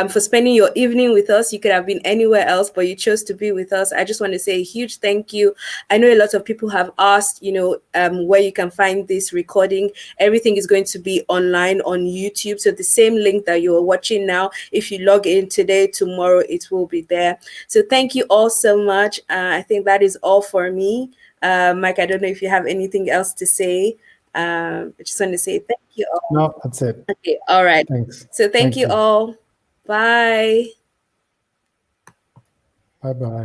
for spending your evening with us. You could have been anywhere else, but you chose to be with us. I just want to say a huge thank you. I know a lot of people have asked, where you can find this recording. Everything is going to be online on YouTube. So the same link that you're watching now, if you log in today, tomorrow, it will be there. So thank you all so much. I think that is all for me. Mike, I don't know if you have anything else to say. I just want to say thank you all. No, that's it. Okay, all right. Thanks. So thank you all. Bye. Bye-bye.